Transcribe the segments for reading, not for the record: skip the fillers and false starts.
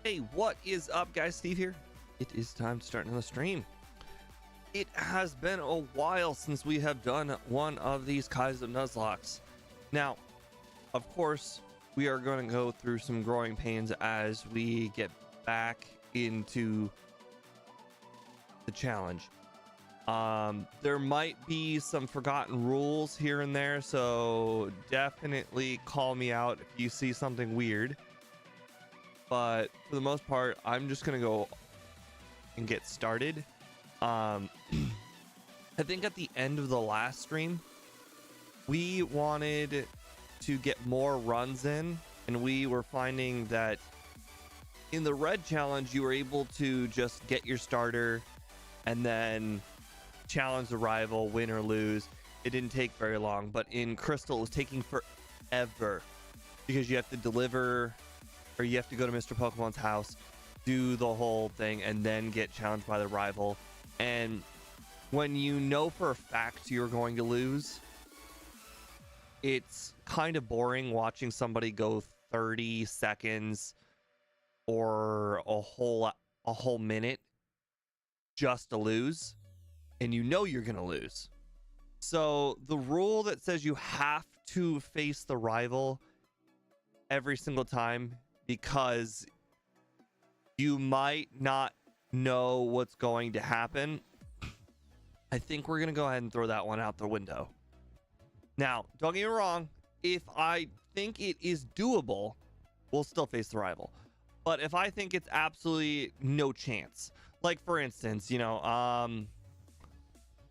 Hey, what is up, guys? Steve here. It is time to start another stream. It has been a while since we have done one of these Kaizo Nuzlockes. Now, of course, we are going to go through some growing pains as we get back into the challenge. There might be some forgotten rules here and there, so definitely call me out if you see something weird. But for the most part, I'm just gonna go and get started. I think at the end of the last stream, we wanted to get more runs in, and we were finding that in the red challenge, you were able to just get your starter and then challenge the rival, win or lose. It didn't take very long, but in Crystal, it was taking forever because you have to deliver, or you have to go to Mr. Pokemon's house, do the whole thing, and then get challenged by the rival. And when you know for a fact you're going to lose, it's kind of boring watching somebody go 30 seconds or a whole minute just to lose, and you know you're gonna lose. So the rule that says you have to face the rival every single time because you might not know what's going to happen, I think we're gonna go ahead and throw that one out the window. Now, don't get me wrong, if I think it is doable, we'll still face the rival. But if I think it's absolutely no chance, like for instance, you know,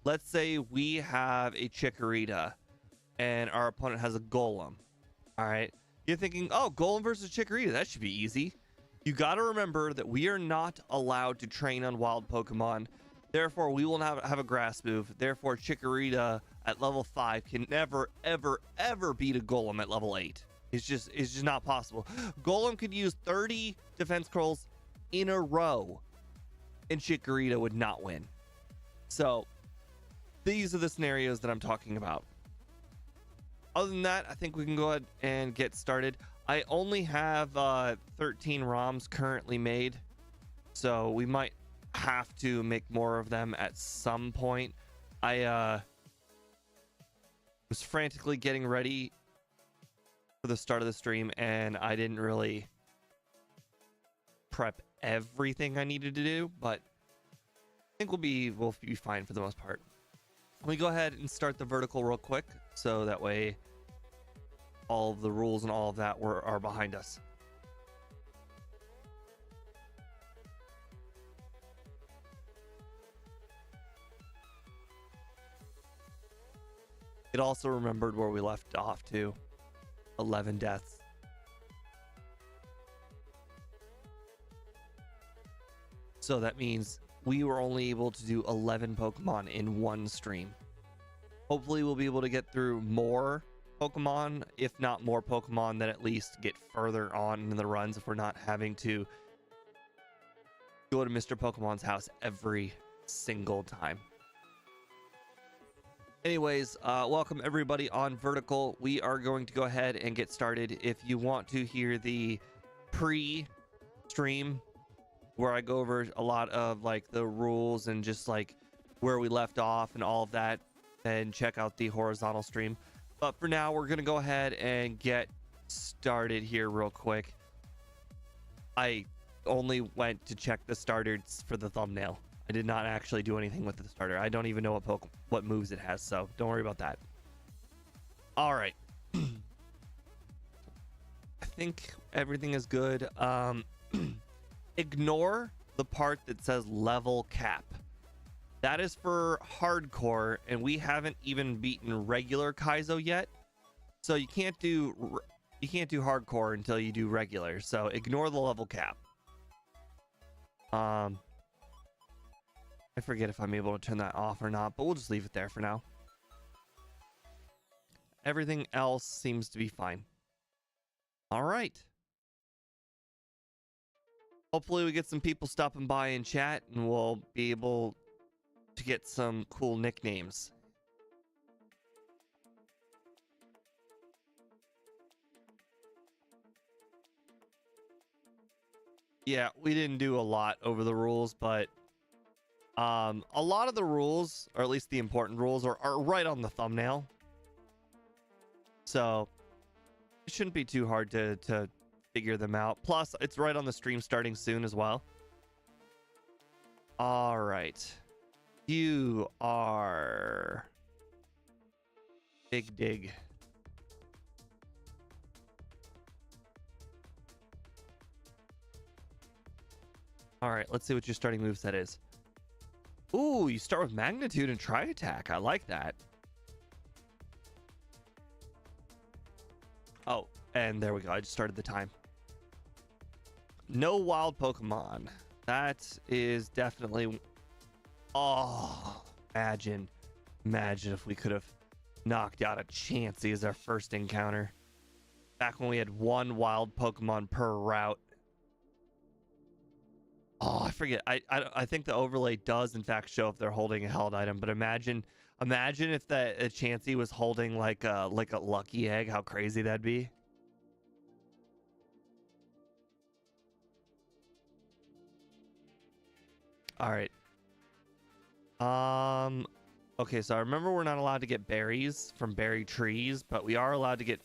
let's say we have a Chikorita and our opponent has a Golem. All right. You're thinking, oh, Golem versus Chikorita, that should be easy. You got to remember that we are not allowed to train on wild Pokemon. Therefore, we will not have a grass move. Therefore, Chikorita at level 5 can never, ever, ever beat a Golem at level 8. It's just not possible. Golem could use 30 defense curls in a row, and Chikorita would not win. So these are the scenarios that I'm talking about. Other than that, I think we can go ahead and get started. I only have 13 ROMs currently made, so we might have to make more of them at some point. I was frantically getting ready for the start of the stream, and I didn't really prep everything I needed to do, but I think we'll be fine for the most part. Let me go ahead and start the vertical real quick, so that way all of the rules and all of that are behind us. It also remembered where we left off too. 11 deaths. So that means we were only able to do 11 Pokemon in one stream. Hopefully we'll be able to get through more Pokemon, if not more Pokemon, then at least get further on in the runs if we're not having to go to Mr. Pokemon's house every single time. Anyways, welcome everybody on Vertical. We are going to go ahead and get started. If you want to hear the pre-stream where I go over a lot of like the rules and just like where we left off and all of that, then check out the horizontal stream. But for now, we're going to go ahead and get started here real quick. I only went to check the starters for the thumbnail. I did not actually do anything with the starter. I don't even know what moves it has, so don't worry about that. All right. I think everything is good. Ignore the part that says level cap. That is for hardcore, and we haven't even beaten regular Kaizo yet. So you can't do hardcore until you do regular. So ignore the level cap. I forget if I'm able to turn that off or not, but we'll just leave it there for now. Everything else seems to be fine. All right. Hopefully we get some people stopping by in chat, and we'll be able to get some cool nicknames. Yeah, we didn't do a lot over the rules, but a lot of the rules, or at least the important rules, are right on the thumbnail. So it shouldn't be too hard to figure them out. Plus, it's right on the stream starting soon as well. All right. You are Big Dig. All right, let's see what your starting moveset is. Ooh, you start with Magnitude and Tri Attack. I like that. Oh, and there we go. I just started the time. No wild Pokemon. That is definitely... Oh, imagine if we could have knocked out a Chansey as our first encounter. Back when we had one wild Pokemon per route. Oh, I forget. I think the overlay does in fact show if they're holding a held item, but imagine if that a Chansey was holding like a lucky egg, how crazy that'd be. All right. Okay, so I remember we're not allowed to get berries from berry trees, but we are allowed to get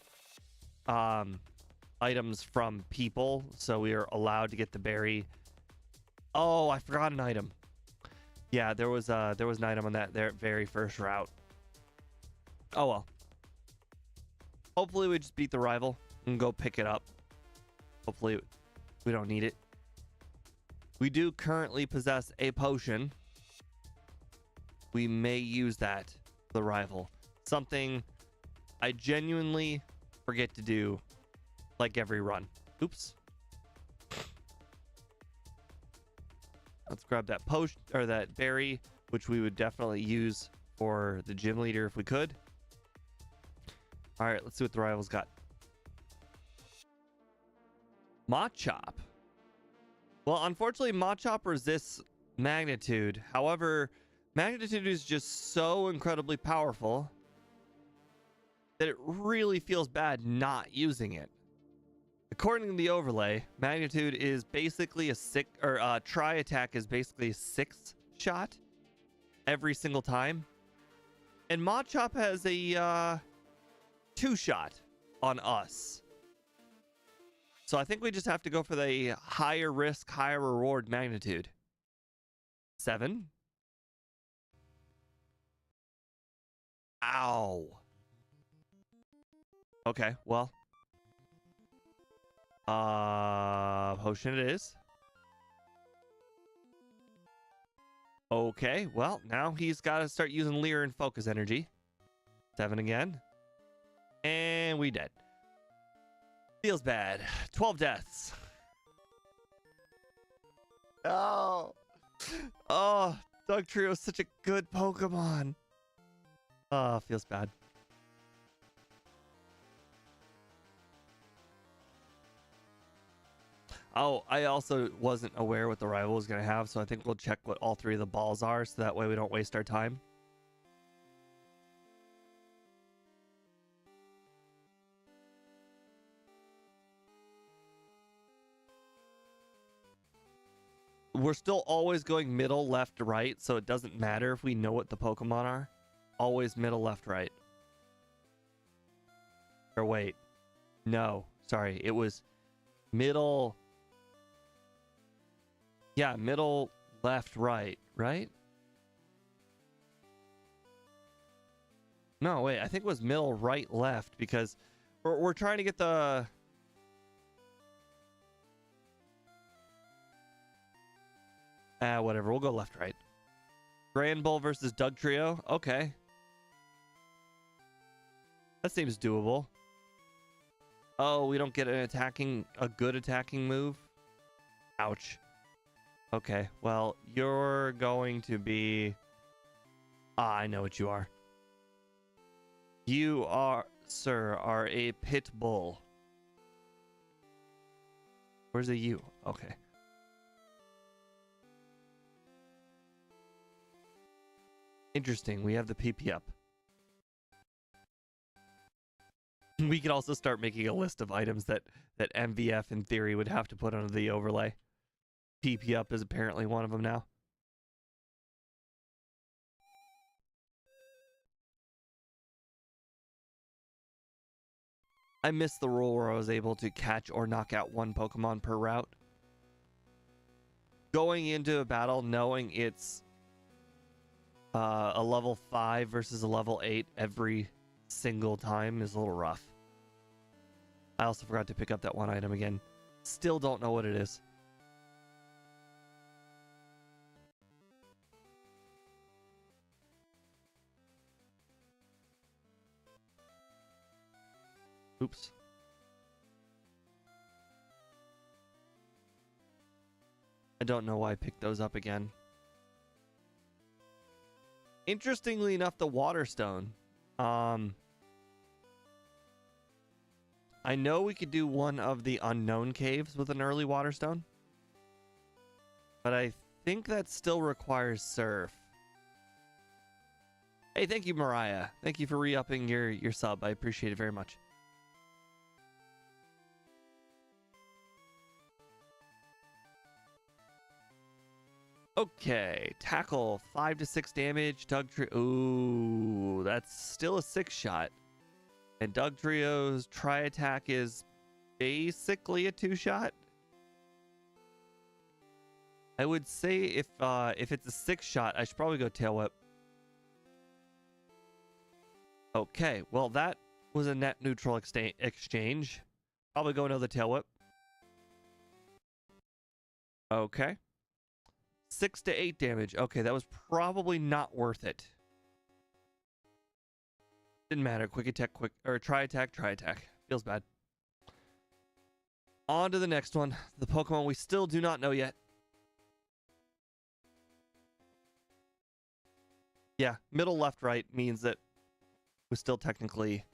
items from people, so we are allowed to get the berry. Oh, I forgot an item. Yeah, there was an item on that their very first route. Oh well. Hopefully we just beat the rival and go pick it up. Hopefully we don't need it. We do currently possess a potion. We may use that for the rival. Something I genuinely forget to do like every run. Oops. Let's grab that potion or that berry, which we would definitely use for the gym leader if we could. All right, let's see what the rivals got. Machop. Well, unfortunately, Machop resists Magnitude. However, Magnitude is just so incredibly powerful that it really feels bad not using it. According to the overlay, Magnitude is basically a Tri Attack is basically a 6 shot every single time. And Machop has a 2 shot on us. So I think we just have to go for the higher risk, higher reward Magnitude. 7. Ow. Okay, well. Potion it is. Okay, well, now he's got to start using Leer and Focus Energy. 7 again. And we dead. Feels bad. 12 deaths. Oh. Oh, Dugtrio is such a good Pokemon. Oh, feels bad. Oh, I also wasn't aware what the rival was going to have, so I think we'll check what all 3 of the balls are, so that way we don't waste our time. We're still always going middle, left, right, so it doesn't matter if we know what the Pokemon are. Always middle, left, right. Or wait. No, sorry. It was middle... Yeah, middle, left, right, right? No, wait, I think it was middle, right, left, because we're trying to get the... whatever, we'll go left, right. Grand Bull versus Dugtrio, okay. That seems doable. Oh, we don't get a good attacking move? Ouch. Okay, well, you're going to be... I know what you are. You are, sir, are a pit bull. Where's the U? Okay. Interesting, we have the PP up. We could also start making a list of items that MVF in theory would have to put under the overlay. PP up is apparently one of them now. I missed the rule where I was able to catch or knock out one Pokemon per route. Going into a battle knowing it's a level 5 versus a level 8 every single time is a little rough. I also forgot to pick up that one item again. Still don't know what it is. Oops. I don't know why I picked those up again. Interestingly enough, the water stone. I know we could do one of the unknown caves with an early water stone, but I think that still requires surf. Hey, thank you, Mariah. Thank you for re-upping your sub. I appreciate it very much. Okay, tackle 5 to 6 damage. Dugtrio. Ooh, that's still a 6 shot. And Dugtrio's tri attack is basically a 2 shot. I would say if it's a 6 shot, I should probably go tail whip. Okay, well that was a net neutral exchange. Probably go another tail whip. Okay. 6 to 8 damage. Okay, that was probably not worth it. Didn't matter. Quick attack, tri attack. Feels bad. On to the next one. The Pokemon we still do not know yet. Yeah, middle, left, right means that we're still technically...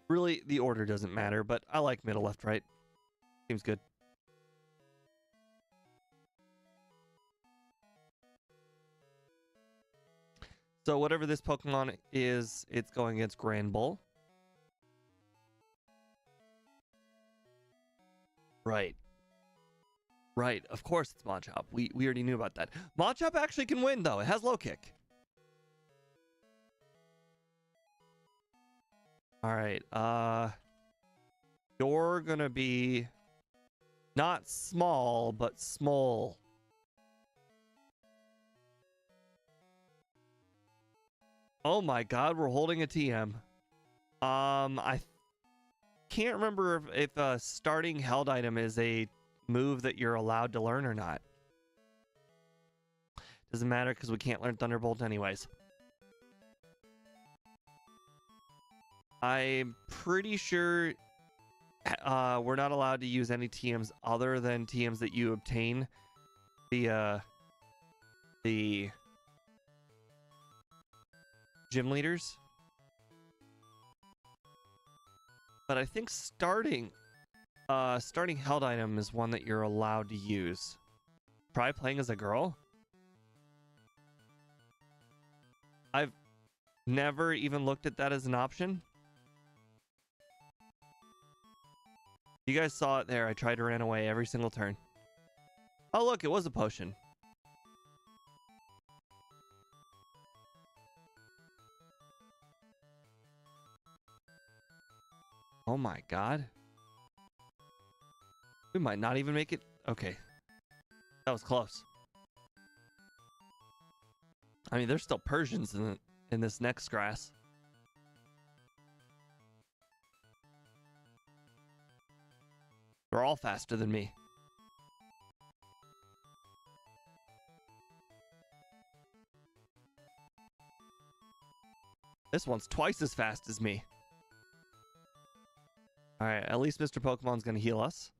Really, the order doesn't matter, but I like middle, left, right. Seems good. So whatever this Pokemon is, it's going against Grand Bull. Right. Right. Of course it's Machop. We already knew about that. Machop actually can win, though. It has low kick. All right. You're going to be not small, but small. Oh my god, we're holding a TM. I can't remember if a starting held item is a move that you're allowed to learn or not. Doesn't matter because we can't learn Thunderbolt anyways. I'm pretty sure we're not allowed to use any TMs other than TMs that you obtain via the gym leaders. But I think starting held item is one that you're allowed to use. Try playing as a girl? I've never even looked at that as an option. You guys saw it there. I tried to run away every single turn. Oh, look, it was a potion. Oh my god. We might not even make it. Okay. That was close. I mean, there's still Persians in this next grass. They're all faster than me. This one's twice as fast as me. Alright, at least Mr. Pokemon's gonna heal us.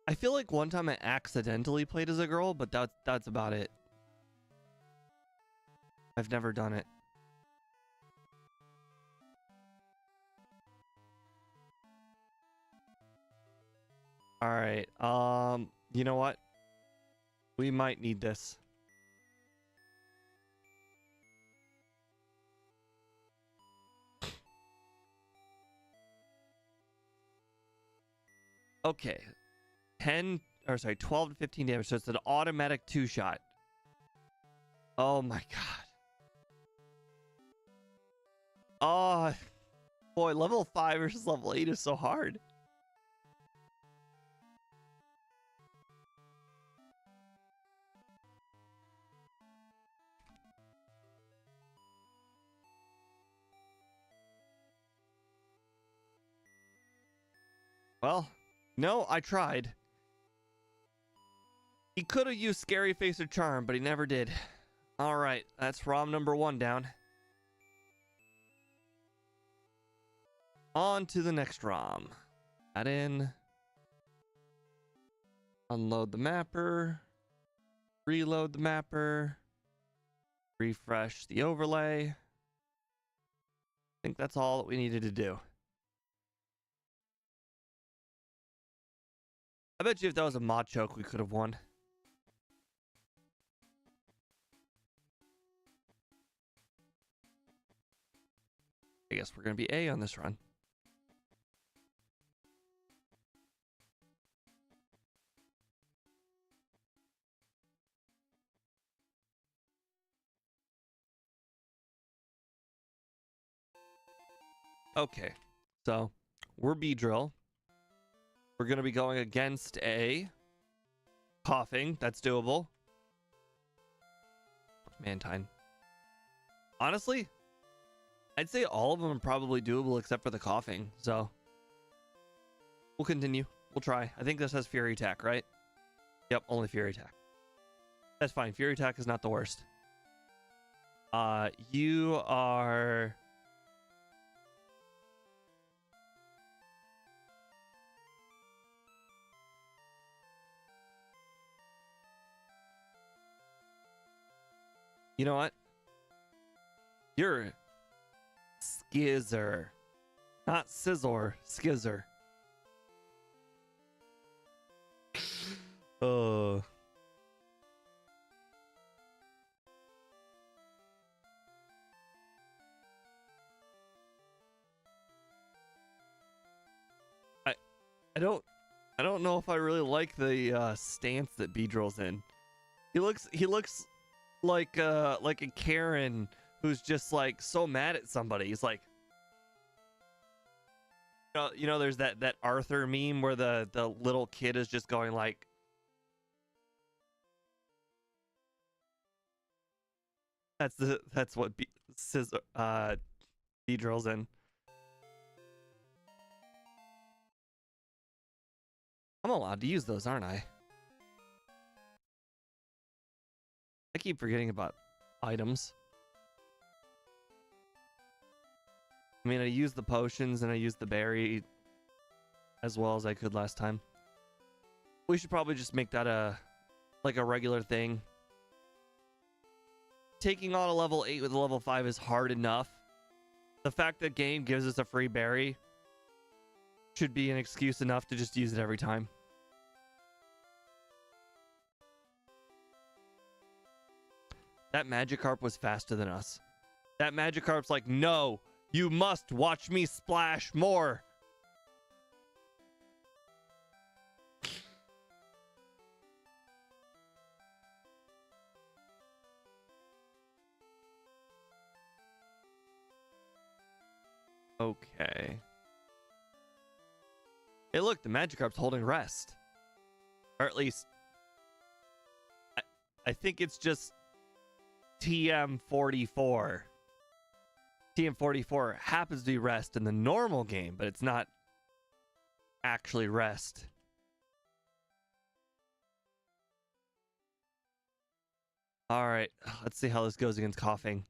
I feel like one time I accidentally played as a girl, but that's about it. I've never done it. Alright, you know what? We might need this. Okay. 12 to 15 damage. So it's an automatic 2-shot. Oh my god. Oh, boy, level 5 versus level 8 is so hard. Well, no, I tried. He could have used Scary Face or Charm, but he never did. All right, that's ROM number 1 down. On to the next ROM. Add in. Unload the mapper. Reload the mapper. Refresh the overlay. I think that's all that we needed to do. I bet you if that was a mod choke, we could have won. I guess we're going to be A on this run. Okay, so we're B drill. We're going to be going against A. Coughing, that's doable. Mantine. Honestly, I'd say all of them are probably doable except for the coughing, so we'll continue. We'll try. I think this has Fury Attack, right? Yep, only Fury Attack. That's fine. Fury Attack is not the worst. You are... You know what? You're Skizzer. Not Scizor, Skizzer. Oh. I don't know if I really like the stance that Beedrill's in. He looks like a Karen who's just like so mad at somebody. He's like, you know, there's that Arthur meme where the little kid is just going like, that's what Beedrill's in. I'm allowed to use those, aren't I? I keep forgetting about items. I mean, I used the potions and I used the berry as well as I could last time. We should probably just make that a regular thing. Taking on a level 8 with a level 5 is hard enough. The fact that game gives us a free berry should be an excuse enough to just use it every time. That Magikarp was faster than us. That Magikarp's like, no, you must watch me splash more. Okay. Hey, look, the Magikarp's holding rest. Or at least, I think it's just TM44. TM44 happens to be rest in the normal game, but it's not actually rest. All right, let's see how this goes against coughing.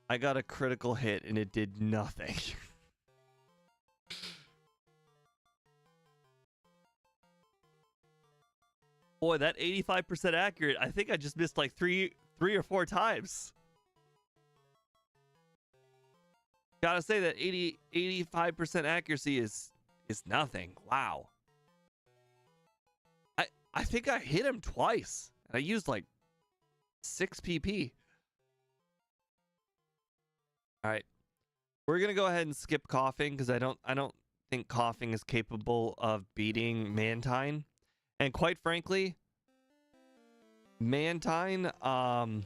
I got a critical hit and it did nothing. Boy, that 85% accurate, I think I just missed like three or four times. Gotta say that 85% accuracy is nothing. Wow. I think I hit him twice. I used like 6 PP. All right. We're gonna go ahead and skip coughing because I don't think coughing is capable of beating Mantine. And quite frankly, Mantine, I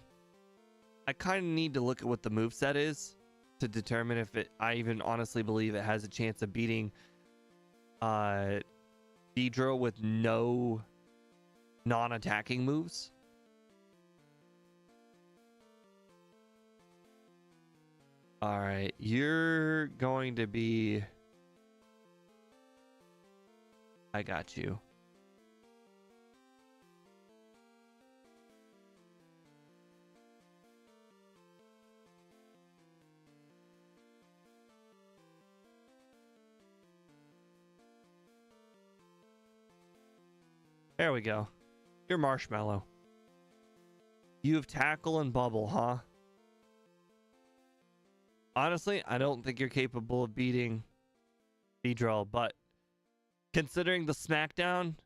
kind of need to look at what the moveset is to determine if I even honestly believe it has a chance of beating Beedrill with no non-attacking moves. All right, you're going to be... I got you. There we go. You're Marshmallow. You have Tackle and Bubble, huh? Honestly, I don't think you're capable of beating Beedrill, but considering the smackdown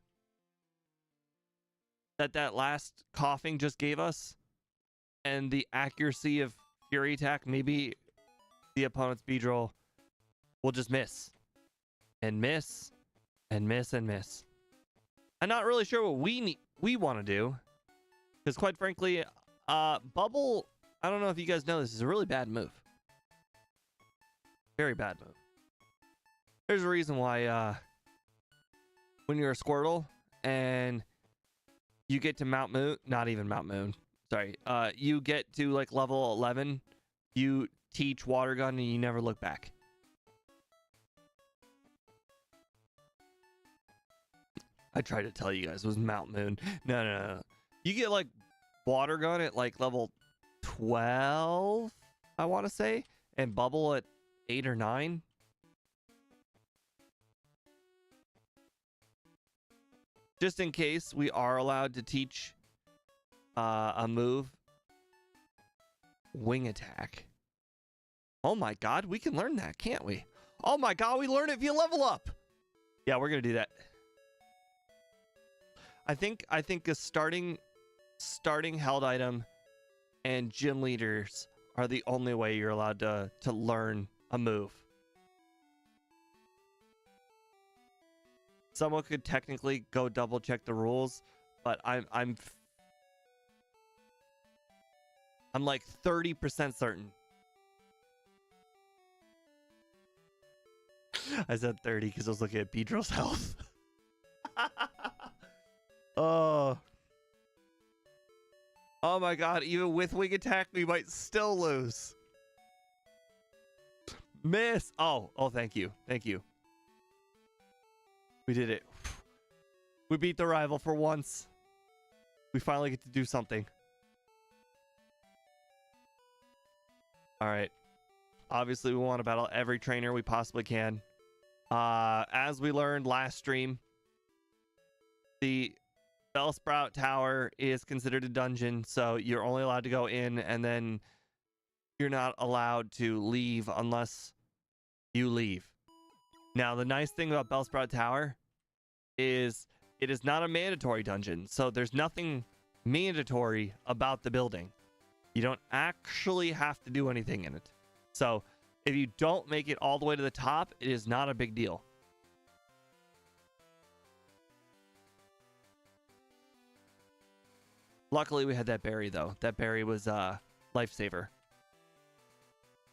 that last coughing just gave us and the accuracy of Fury Attack, maybe the opponent's Beedrill will just miss and miss and miss and miss. I'm not really sure what we want to do, because quite frankly, Bubble, I don't know if you guys know, this is a really bad move. Very bad move. There's a reason why when you're a Squirtle and you get to Mount Moon, not even Mount Moon, sorry, you get to like level 11, you teach Water Gun and you never look back. I tried to tell you guys it was Mount Moon. No. You get like Water Gun at like level 12, I want to say, and Bubble at 8 or 9. Just in case we are allowed to teach a move. Wing Attack. Oh my god, we can learn that, can't we? Oh my god, we learn it via level up. Yeah, we're gonna do that. I think a starting held item and gym leaders are the only way you're allowed to learn a move. Someone could technically go double check the rules, but I'm like 30% certain. I said 30 because I was looking at Beedrill's health. Oh my god, even with Wing Attack, we might still lose. Miss! Oh, thank you. Thank you. We did it. We beat the rival for once. We finally get to do something. Alright. Obviously, we want to battle every trainer we possibly can. As we learned last stream, the Bellsprout Tower is considered a dungeon, so you're only allowed to go in, and then you're not allowed to leave unless you leave. Now, the nice thing about Bellsprout Tower is it is not a mandatory dungeon, so there's nothing mandatory about the building. You don't actually have to do anything in it. So, if you don't make it all the way to the top, it is not a big deal. Luckily, we had that berry, though. That berry was a lifesaver.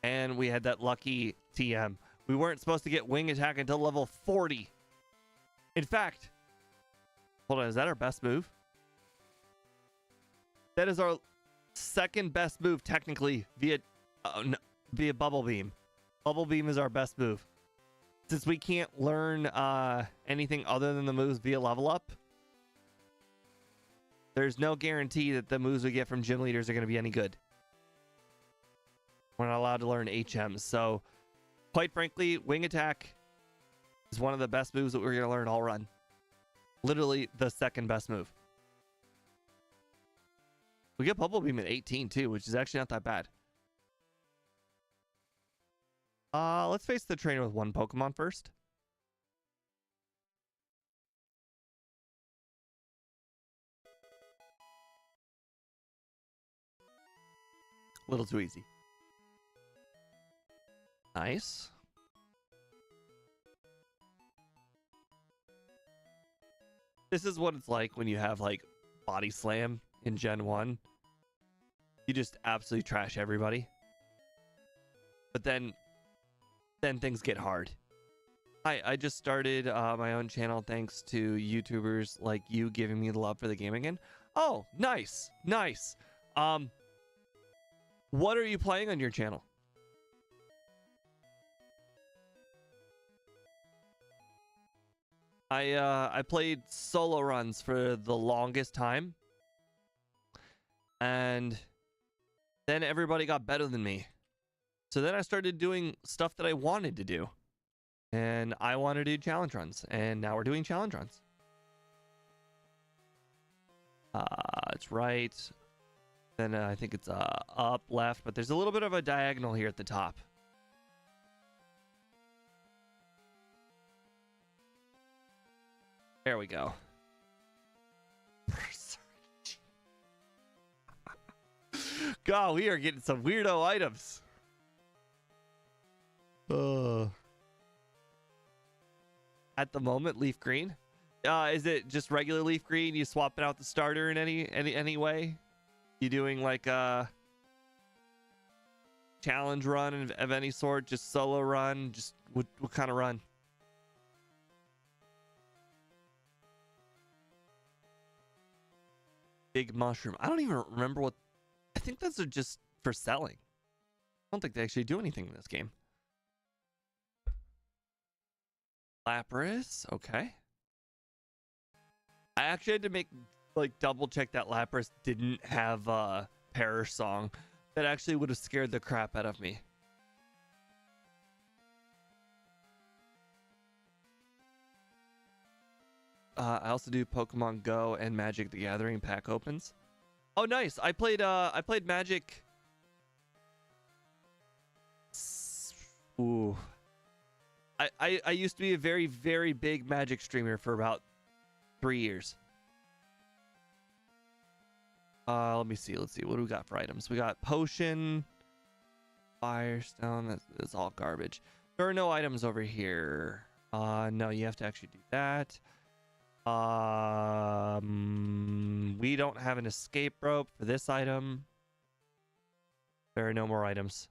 And we had that lucky TM. We weren't supposed to get Wing Attack until level 40. In fact, hold on, is that our best move? That is our second best move, technically, via Bubble Beam. Bubble Beam is our best move. Since we can't learn anything other than the moves via level up, there's no guarantee that the moves we get from gym leaders are going to be any good. We're not allowed to learn HMs, so quite frankly, Wing Attack is one of the best moves that we're going to learn all run. Literally the second best move. We get Bubble Beam at 18 too, which is actually not that bad. Let's face the trainer with one Pokemon first. A little too easy. Nice. This is what it's like when you have like Body Slam in Gen 1. You just absolutely trash everybody. But then things get hard. I just started my own channel thanks to YouTubers like you giving me the love for the game again. Oh, nice. Nice. What are you playing on your channel? I played solo runs for the longest time. And then everybody got better than me. So then I started doing stuff that I wanted to do. And I wanted to do challenge runs. And now we're doing challenge runs. It's right. Then I think it's up, left. But there's a little bit of a diagonal here at the top. There we go. God, we are getting some weirdo items. At the moment, leaf green. Is it just regular leaf green? You swapping out the starter in any way? You doing like a challenge run of any sort? Just solo run? Just what kind of run? Big mushroom. I don't even remember what. I think those are just for selling. I don't think they actually do anything in this game. Lapras, okay. I actually had to double check that Lapras didn't have a Perish song. That actually would have scared the crap out of me. I also do Pokemon Go and Magic the Gathering pack opens. Oh, nice. I played Magic. Ooh. I used to be a very, very big Magic streamer for about 3 years. Let me see. Let's see. What do we got for items? We got Potion, Firestone. That's all garbage. There are no items over here. No, you have to actually do that. We don't have an escape rope for this item. There are no more items.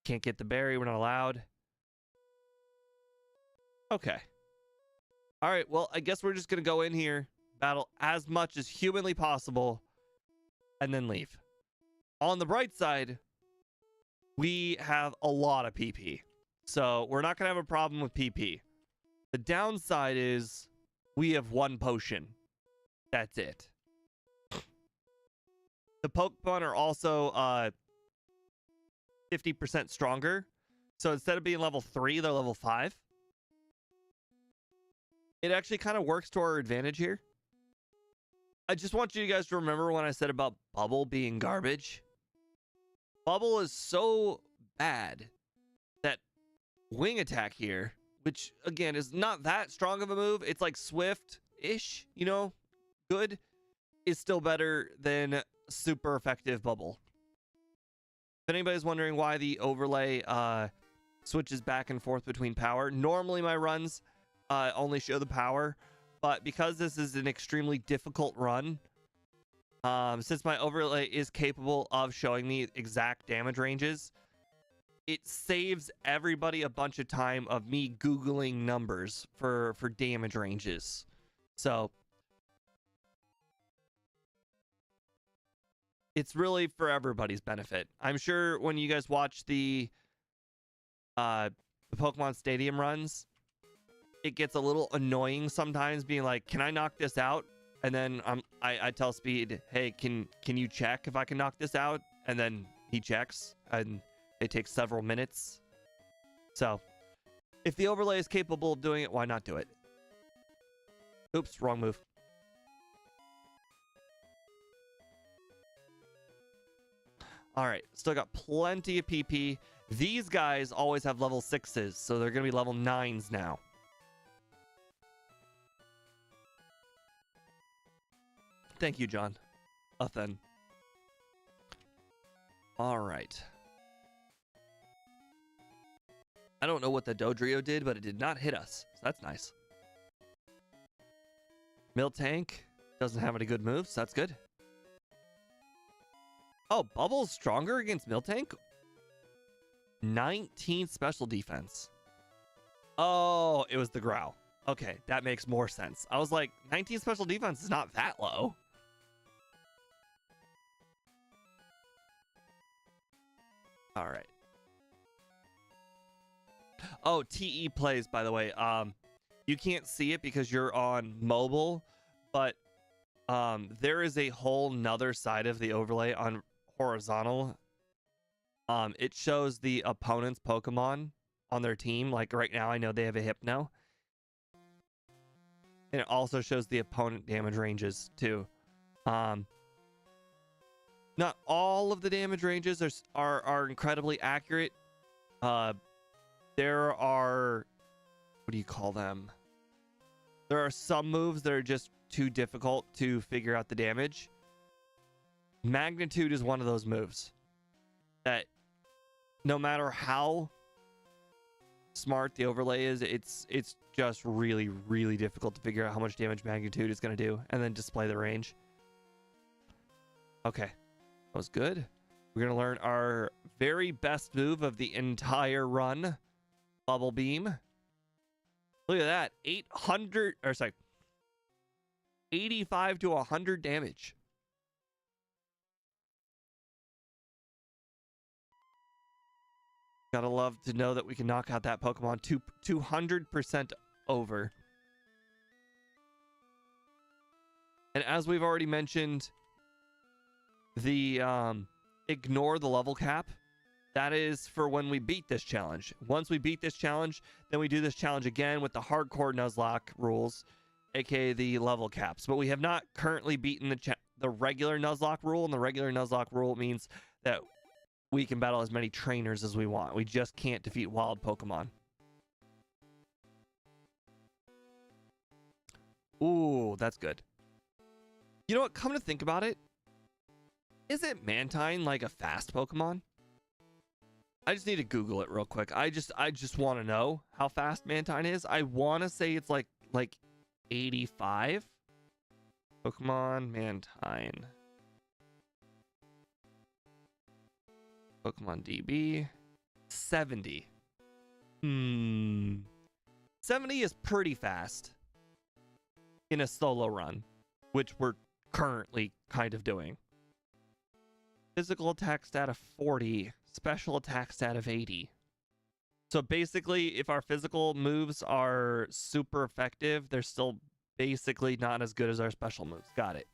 Can't get the berry. We're not allowed. Okay. All right. Well, I guess we're just going to go in here, battle as much as humanly possible, and then leave. On the bright side, we have a lot of PP. So we're not going to have a problem with PP. The downside is we have one potion. That's it. The Pokemon are also 50% stronger. So instead of being level 3, they're level 5. It actually kind of works to our advantage here. I just want you guys to remember when I said about Bubble being garbage. Bubble is so bad that Wing Attack here, which again is not that strong of a move, it's like Swift-ish, you know, good, is still better than super effective Bubble. If anybody's wondering why the overlay switches back and forth between power, normally my runs only show the power, but because this is an extremely difficult run, since my overlay is capable of showing me exact damage ranges, it saves everybody a bunch of time of me Googling numbers for damage ranges. So it's really for everybody's benefit. I'm sure when you guys watch the Pokemon Stadium runs, it gets a little annoying sometimes being like, can I knock this out? And then I tell Speed, hey, can you check if I can knock this out? And then he checks, and it takes several minutes. So if the overlay is capable of doing it, why not do it? Oops, wrong move. All right, still got plenty of PP. These guys always have level 6s, so they're going to be level 9s now. Thank you, John. Then. All right. I don't know what the Dodrio did, but it did not hit us. So that's nice. Miltank doesn't have any good moves. So that's good. Oh, Bubble's stronger against Miltank? 19 special defense. Oh, it was the Growl. Okay, that makes more sense. I was like, 19 special defense is not that low. All right. Oh, TE plays, by the way. You can't see it because you're on mobile, but there is a whole nother side of the overlay on horizontal. It shows the opponent's Pokemon on their team. Like right now, I know they have a Hypno. And it also shows the opponent damage ranges too. Not all of the damage ranges are incredibly accurate. There are, what do you call them? There are some moves that are just too difficult to figure out the damage. Magnitude is one of those moves that no matter how smart the overlay is, it's just really, really difficult to figure out how much damage Magnitude is going to do and then display the range. Okay, that was good. We're going to learn our very best move of the entire run, Bubble Beam. Look at that, 85 to 100 damage. Gotta love to know that we can knock out that Pokemon 200% over. And as we've already mentioned, the ignore the level cap. That is for when we beat this challenge. Once we beat this challenge, then we do this challenge again with the hardcore Nuzlocke rules, aka the level caps. But we have not currently beaten the regular Nuzlocke rule, and the regular Nuzlocke rule means that we can battle as many trainers as we want. We just can't defeat wild Pokemon. Ooh, that's good. You know what? Come to think about it, isn't Mantine like a fast Pokemon? I just need to Google it real quick. I just want to know how fast Mantine is. I want to say it's like 85. Pokemon Mantine. Pokemon DB. 70. 70 is pretty fast in a solo run, which we're currently kind of doing. Physical attack stat of 40. Special attack stat of 80. So basically, if our physical moves are super effective, they're still basically not as good as our special moves. Got it.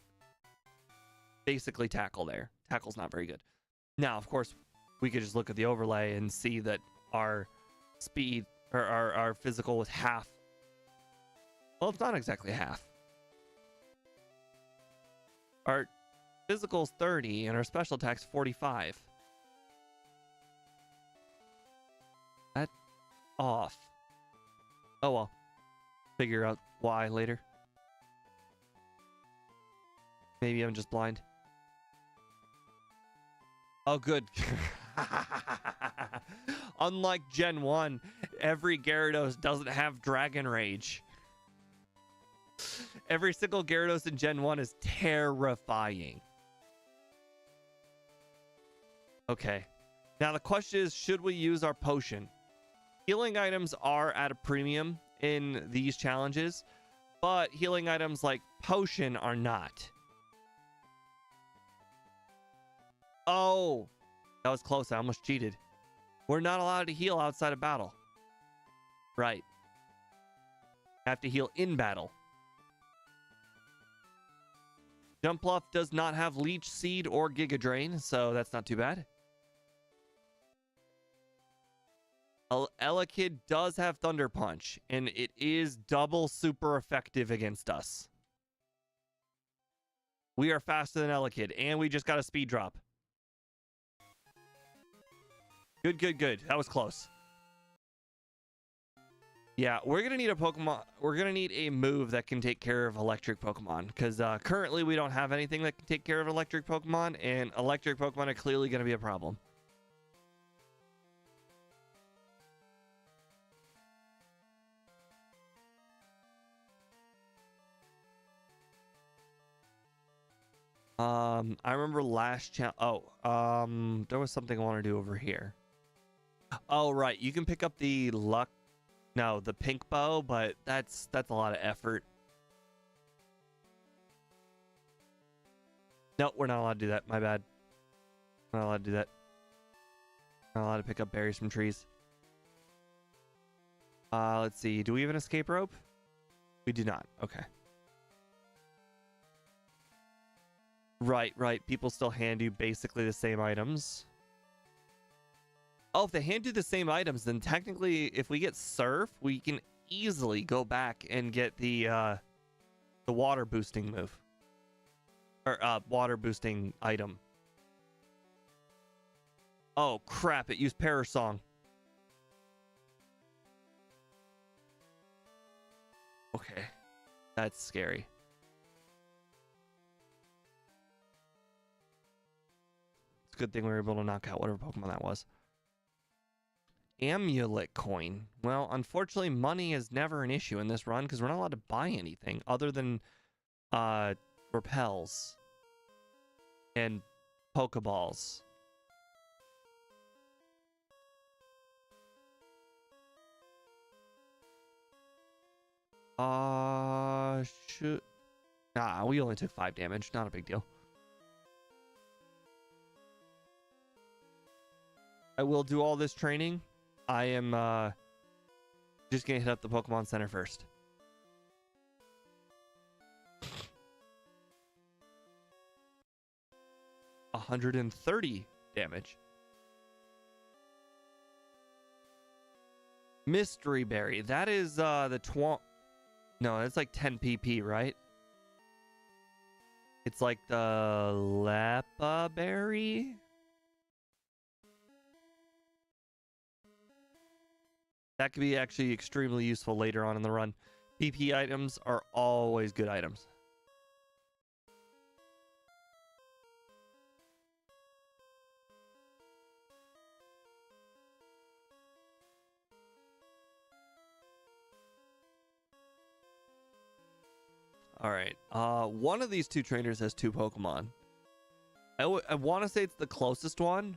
Basically tackle there. Tackle's not very good. Now, of course, we could just look at the overlay and see that our speed, or our physical was half. Well, it's not exactly half. Our physical's 30 and our special attack's 45. That's off. Oh well. Figure out why later. Maybe I'm just blind. Oh, good. Unlike Gen 1, every Gyarados doesn't have Dragon Rage. Every single Gyarados in Gen 1 is terrifying. Okay. Now the question is, should we use our potion? Healing items are at a premium in these challenges, but healing items like potion are not. Oh, that was close. I almost cheated. We're not allowed to heal outside of battle. Right. Have to heal in battle. Jumpluff does not have Leech Seed or Giga Drain, so that's not too bad. Elekid does have Thunder Punch, and it is double super effective against us. We are faster than Elekid, and we just got a speed drop. Good, good, good. That was close. Yeah, we're gonna need a Pokemon. We're gonna need a move that can take care of electric Pokemon, because currently we don't have anything that can take care of electric Pokemon, and electric Pokemon are clearly gonna be a problem. I remember last there was something I want to do over here. Oh, right, you can pick up the the pink bow, but that's a lot of effort. No, we're not allowed to do that. My bad. Not allowed to do that. Not allowed to pick up berries from trees. Let's see. Do we have an escape rope? We do not. Okay. Right. People still hand you basically the same items. Oh, if they hand you the same items, then technically, if we get Surf, we can easily go back and get the water boosting move. Or, water boosting item. Oh, crap. It used Parror Song. Okay. That's scary. It's a good thing we were able to knock out whatever Pokemon that was. Amulet coin. Well, unfortunately, money is never an issue in this run because we're not allowed to buy anything other than repels and Pokeballs. Shoot. Nah, we only took 5 damage. Not a big deal. I will do all this training. I am just gonna hit up the Pokemon Center first. $130 damage. Mystery Berry. That is no, that's like 10 PP, right? It's like the Lappa Berry. That could be actually extremely useful later on in the run. PP items are always good items. All right. One of these two trainers has 2 Pokemon. I want to say it's the closest one,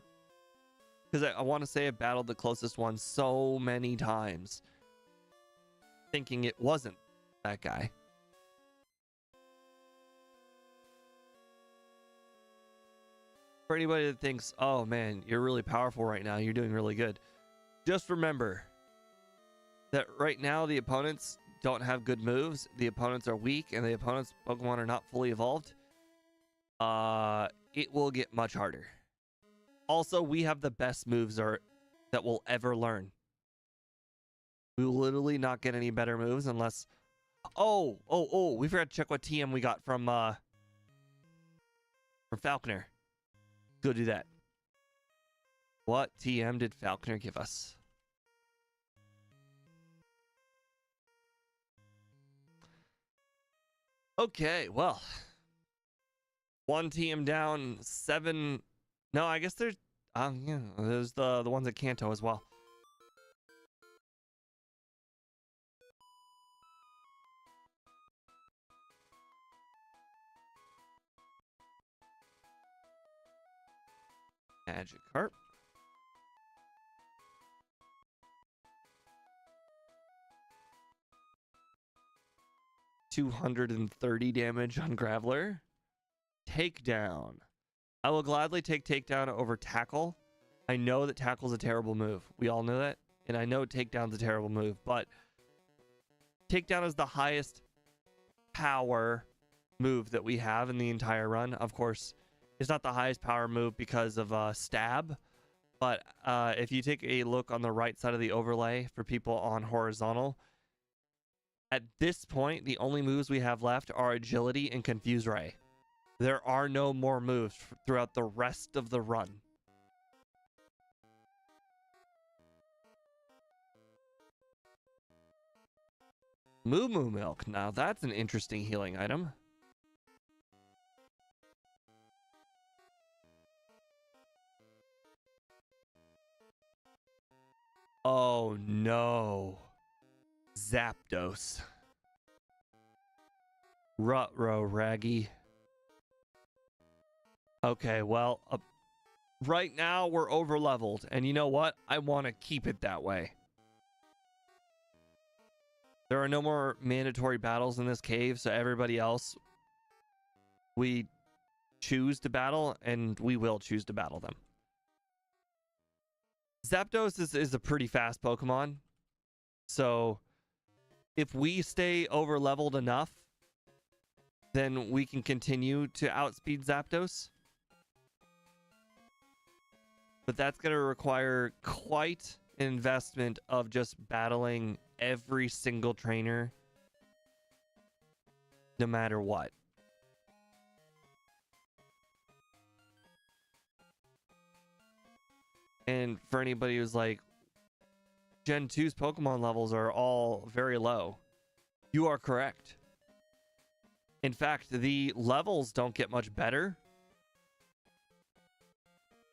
because I want to say I battled the closest one so many times, thinking it wasn't that guy. For anybody that thinks, oh man, you're really powerful right now, you're doing really good, just remember that right now the opponents don't have good moves, the opponents are weak, and the opponents' Pokemon are not fully evolved. It will get much harder. Also, we have the best moves that we'll ever learn. We will literally not get any better moves unless... Oh, we forgot to check what TM we got from Falconer. Go do that. What TM did Falconer give us? Okay, well, 1 TM down, 7. No, I guess there's yeah, there's the ones at Kanto as well. Magikarp. $230 damage on Graveler. Takedown. I will gladly take Takedown over Tackle. I know that Tackle's a terrible move. We all know that. And I know Takedown's a terrible move. But Takedown is the highest power move that we have in the entire run. Of course, it's not the highest power move because of Stab. But if you take a look on the right side of the overlay for people on horizontal, at this point, the only moves we have left are Agility and Confuse Ray. There are no more moves throughout the rest of the run. Moo Moo Milk. Now that's an interesting healing item. Oh no. Zapdos. Rutro Raggy. Okay, well, right now we're over leveled, and you know what? I want to keep it that way. There are no more mandatory battles in this cave, so everybody else, we choose to battle, and we will choose to battle them. Zapdos is a pretty fast Pokemon, so if we stay over leveled enough, then we can continue to outspeed Zapdos. But that's going to require quite an investment of just battling every single trainer, no matter what. And for anybody who's like, Gen 2's Pokemon levels are all very low, you are correct. In fact, the levels don't get much better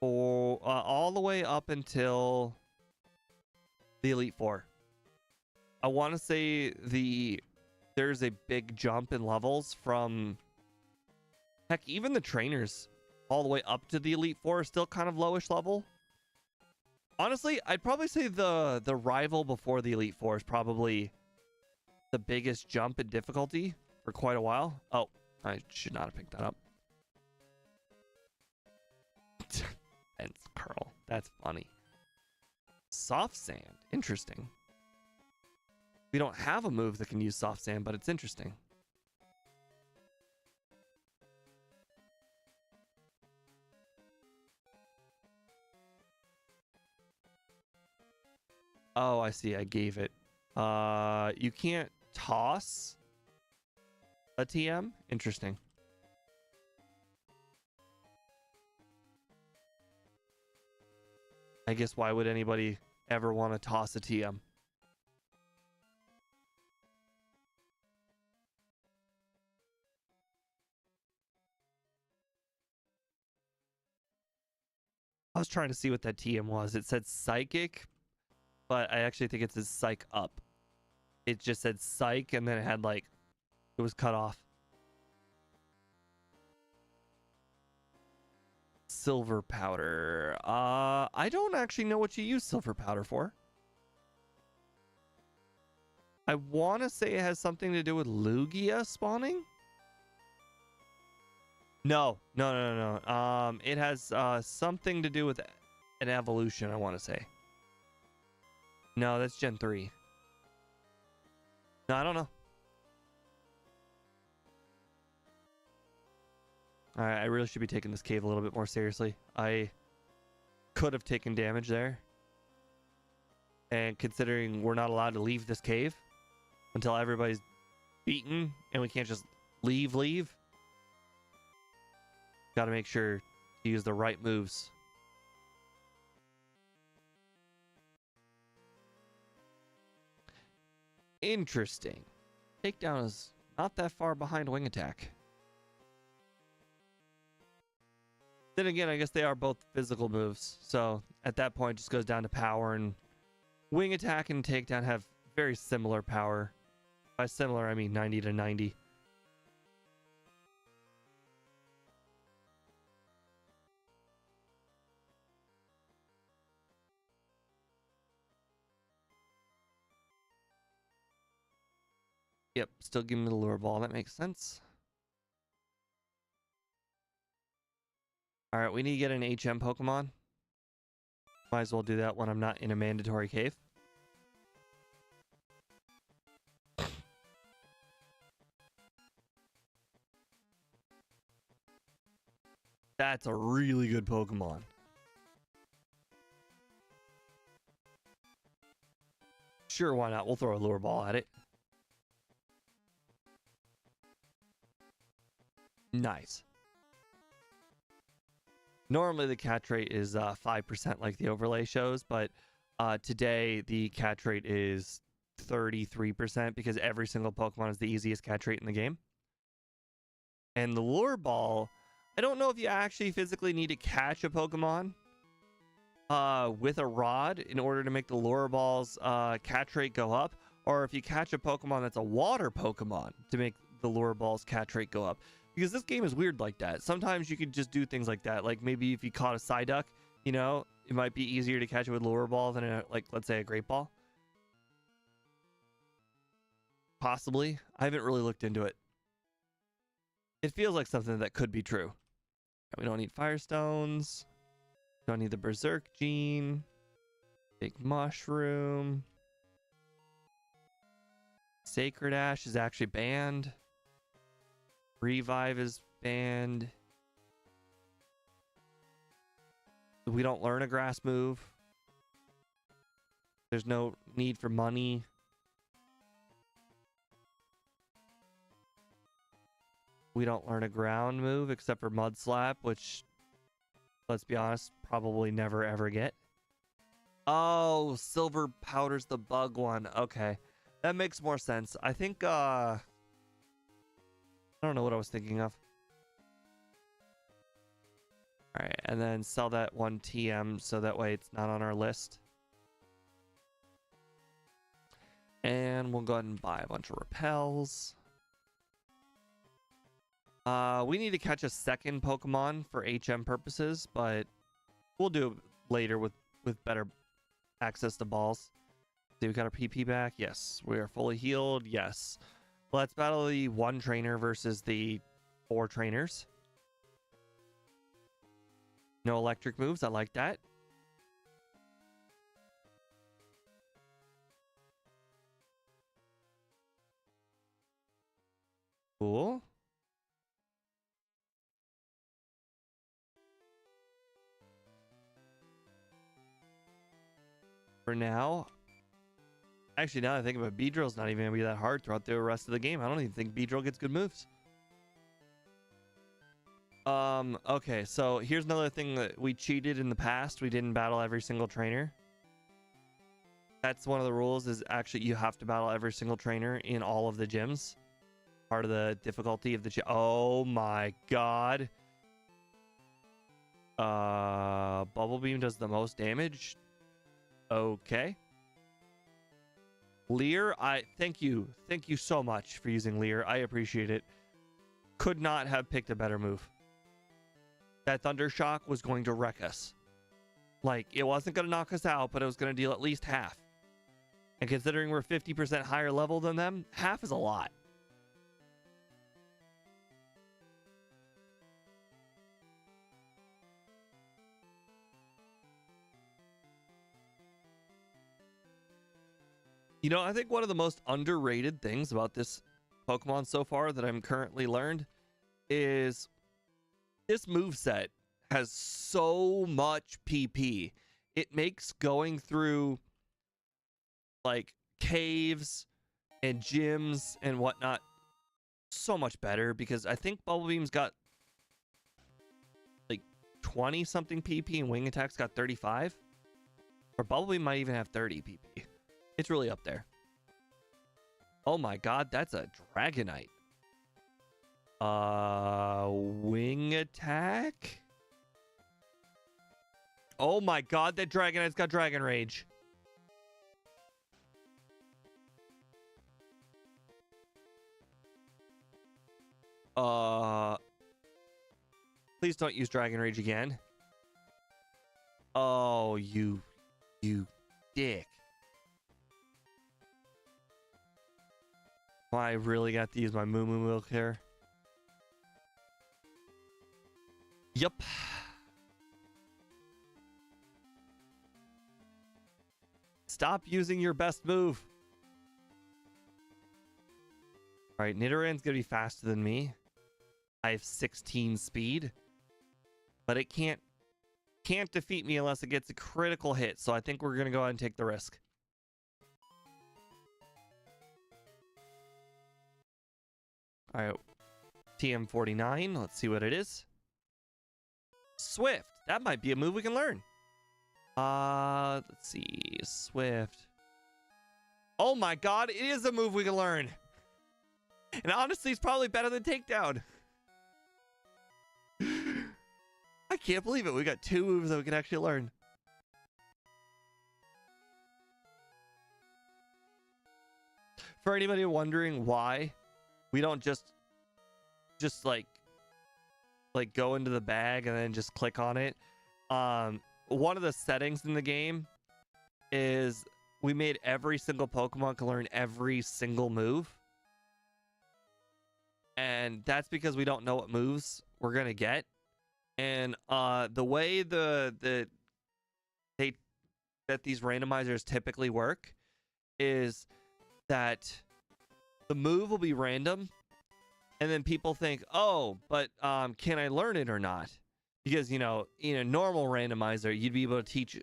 for all the way up until the Elite Four. I want to say there's a big jump in levels from, heck, even the trainers all the way up to the Elite Four are still kind of lowish level. Honestly, I'd probably say the rival before the Elite Four is probably the biggest jump in difficulty for quite a while. Oh, I should not have picked that up. Fence curl. That's funny. Soft sand. Interesting. We don't have a move that can use soft sand, but it's interesting. Oh, I see. I gave it. You can't toss a TM? Interesting. I guess why would anybody ever want to toss a TM? I was trying to see what that TM was. It said psychic, but I actually think it says psych up. It just said psych, and then it had like, it was cut off. Silver powder. I don't actually know what you use silver powder for. I want to say it has something to do with Lugia spawning. No. It has something to do with an evolution, I want to say. No, that's Gen 3. No, I don't know. Alright, I really should be taking this cave a little bit more seriously. I could have taken damage there. And considering we're not allowed to leave this cave until everybody's beaten and we can't just leave. Gotta make sure to use the right moves. Interesting. Takedown is not that far behind wing attack. Then again, I guess they are both physical moves. So at that point, it just goes down to power, and wing attack and takedown have very similar power. By similar, I mean 90 to 90. Yep, still giving me the lure ball. That makes sense. Alright, we need to get an HM Pokemon. Might as well do that when I'm not in a mandatory cave. That's a really good Pokemon. Sure, why not? We'll throw a lure ball at it. Nice. Normally the catch rate is 5% like the overlay shows, but today the catch rate is 33% because every single Pokemon is the easiest catch rate in the game. And the lure ball, I don't know if you actually physically need to catch a Pokemon with a rod in order to make the lure ball's catch rate go up, or if you catch a Pokemon that's a water Pokemon to make the lure ball's catch rate go up. Because this game is weird like that. Sometimes you could just do things like that. Like maybe if you caught a Psyduck, you know, it might be easier to catch it with lure ball than like let's say a Great Ball. Possibly. I haven't really looked into it. It feels like something that could be true. We don't need Firestones. Don't need the Berserk Gene. Big Mushroom. Sacred Ash is actually banned. Revive is banned. We don't learn a grass move. There's no need for money. We don't learn a ground move except for Mud Slap, which, let's be honest, probably never ever get. Oh, Silver Powder's the bug one. Okay. That makes more sense. I think, I don't know what I was thinking of. Alright, and then sell that one TM so that way it's not on our list. And we'll go ahead and buy a bunch of repels. We need to catch a second Pokemon for HM purposes, but we'll do it later with better access to balls. See, we got our PP back. Yes. We are fully healed. Yes. Let's battle the one trainer versus the 4 trainers. No electric moves. I like that. Cool. For now, actually, now that I think about it, Beedrill's not even going to be that hard throughout the rest of the game. I don't even think Beedrill gets good moves. Okay, so here's another thing that we cheated in the past. We didn't battle every single trainer. That's one of the rules, is actually you have to battle every single trainer in all of the gyms. Part of the difficulty of the gym. Oh my god. Bubble Beam does the most damage. Okay. Leer, thank you so much for using Leer. I appreciate it. Could not have picked a better move. That Thunder Shock was going to wreck us. Like, it wasn't going to knock us out, but it was going to deal at least half. And considering we're 50% higher level than them, half is a lot. You know, I think one of the most underrated things about this Pokemon so far that I'm currently learned is this moveset has so much PP. It makes going through like caves and gyms and whatnot so much better, because I think Bubble Beam's got like 20 something PP and Wing Attack's got 35, or Bubble Beam might even have 30 PP. It's really up there. Oh my god, that's a Dragonite. Wing Attack? Oh my god, that Dragonite's got Dragon Rage. Please don't use Dragon Rage again. Oh, you dick. I really got to use my Moo Moo Milk here. Yep. Stop using your best move. Alright, Nidorann's gonna be faster than me. I have 16 speed. But it can't defeat me unless it gets a critical hit. So I think we're gonna go ahead and take the risk. All right, TM49. Let's see what it is. Swift. That might be a move we can learn. Let's see. Swift. Oh my god, it is a move we can learn. And honestly, it's probably better than Takedown. I can't believe it. We got 2 moves that we can actually learn. For anybody wondering why we don't just like go into the bag and then just click on it. One of the settings in the game is we made every single Pokemon can learn every single move. And that's because we don't know what moves we're gonna get. And the way that these randomizers typically work is that the move will be random, and then people think, oh, but can I learn it or not? Because, you know, in a normal randomizer, you'd be able to teach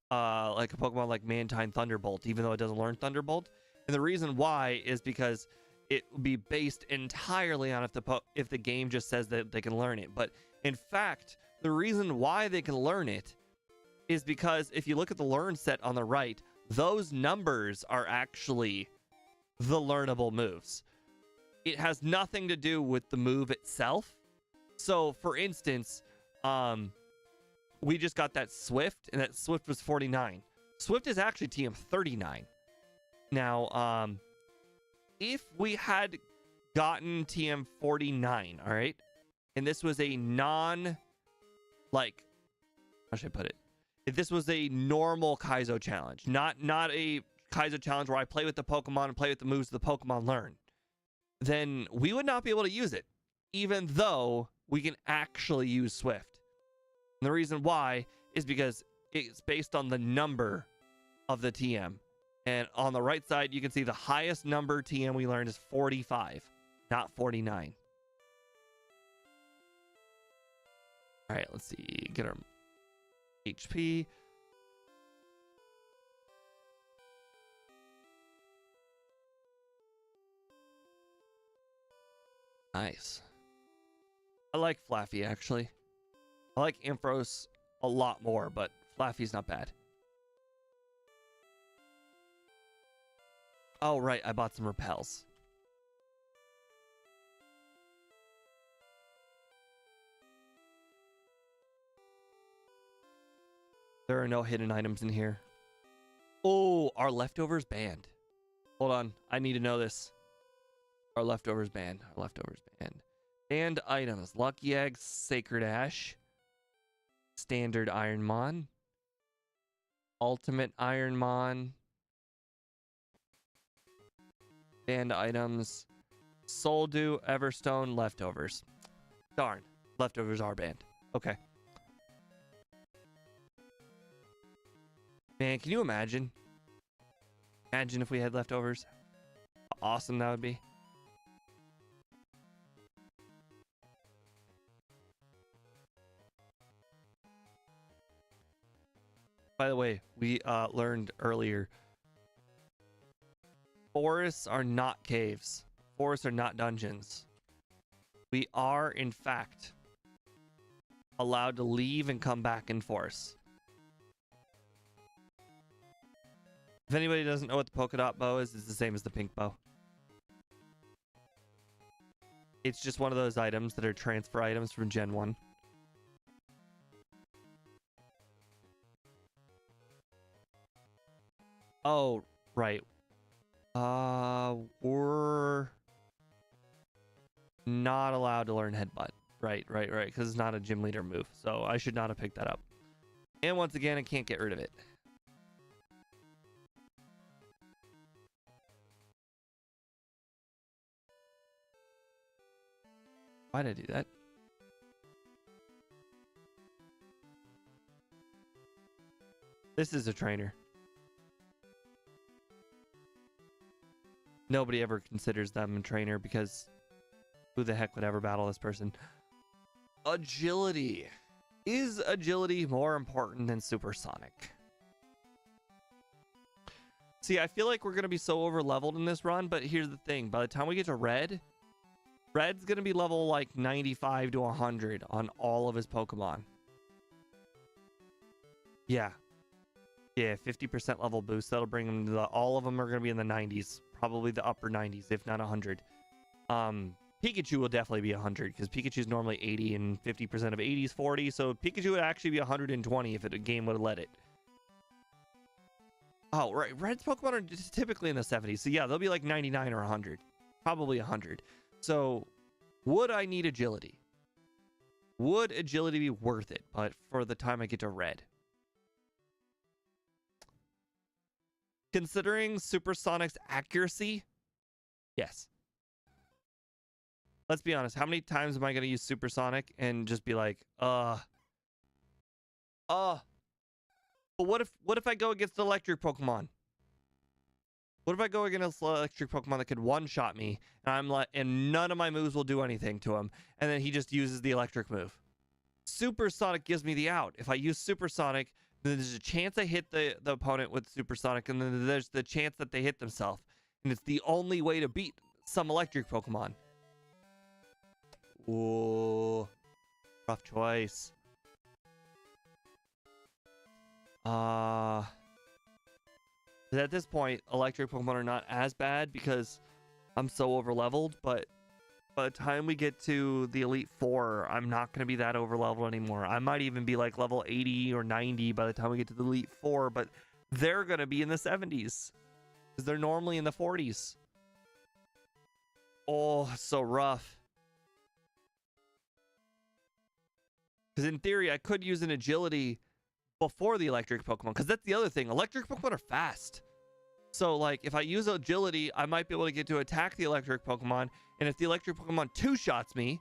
like a Pokemon like Mantine Thunderbolt, even though it doesn't learn Thunderbolt. And the reason why is because it would be based entirely on if the game just says that they can learn it. But in fact, the reason why they can learn it is because if you look at the learn set on the right, those numbers are actually the learnable moves. It has nothing to do with the move itself. So, for instance, we just got that Swift, and that Swift was 49. Swift is actually TM 39. Now, if we had gotten TM 49, all right, and this was a how should I put it? If this was a normal Kaizo challenge, not a Kaizo challenge where I play with the Pokemon and play with the moves the Pokemon learn, then we would not be able to use it, even though we can actually use Swift. And the reason why is because it's based on the number of the TM. And on the right side, you can see the highest number TM we learned is 45, not 49. All right, let's see. Get our HP. Nice. I like Flaffy, actually. I like Ampharos a lot more, but Flaffy's not bad. Oh, right. I bought some repels. There are no hidden items in here. Oh, our leftovers banned. Hold on. I need to know this. Our leftovers banned. Our leftovers banned. Banned items. Lucky Eggs, Sacred Ash, Standard Ironmon, Ultimate Ironmon, banned items, Soul Dew, Everstone, leftovers. Darn. Leftovers are banned. Okay. Man, can you imagine? Imagine if we had leftovers. How awesome that would be. By the way, we learned earlier, forests are not caves. Forests are not dungeons. We are, in fact, allowed to leave and come back in forests. If anybody doesn't know what the polka dot bow is, it's the same as the pink bow. It's just one of those items that are transfer items from Gen 1. Oh, right. We're not allowed to learn headbutt. Right, because it's not a gym leader move. So I should not have picked that up. And once again, I can't get rid of it. Why'd I do that? This is a trainer. Nobody ever considers them a trainer because who the heck would ever battle this person? Agility. Is agility more important than supersonic? See, I feel like we're going to be so over leveled in this run, but here's the thing. By the time we get to Red's going to be level like 95 to 100 on all of his Pokemon. Yeah. Yeah, 50% level boost. That'll bring them to all of them are going to be in the 90s. Probably the upper 90s, if not 100. Pikachu will definitely be 100 because Pikachu is normally 80 and 50% of 80 is 40. So Pikachu would actually be 120 if a game would have let it. Oh, right. Red's Pokemon are just typically in the 70s. So yeah, they'll be like 99 or 100. Probably 100. So would I need agility? Would agility be worth it? But for the time I get to red. Considering Supersonic's accuracy, yes. Let's be honest. How many times am I going to use Supersonic and just be like, But what if I go against the electric Pokemon? What if I go against an electric Pokemon that could one-shot me, and I'm like, and none of my moves will do anything to him, and then he just uses the electric move? Supersonic gives me the out. If I use Supersonic, then there's a chance I hit the opponent with Supersonic, and then there's the chance that they hit themselves, and it's the only way to beat some electric Pokemon. Ooh, rough choice. At this point, electric Pokemon are not as bad because I'm so over-leveled, but by the time we get to the Elite Four, I'm not going to be that over-leveled anymore. I might even be like level 80 or 90 by the time we get to the Elite Four, but they're going to be in the 70s because they're normally in the 40s. Oh, so rough. Because in theory, I could use an agility before the electric Pokemon. Because that's the other thing. Electric Pokemon are fast. So, like, if I use agility, I might be able to get to attack the electric Pokemon. And if the electric Pokemon two-shots me,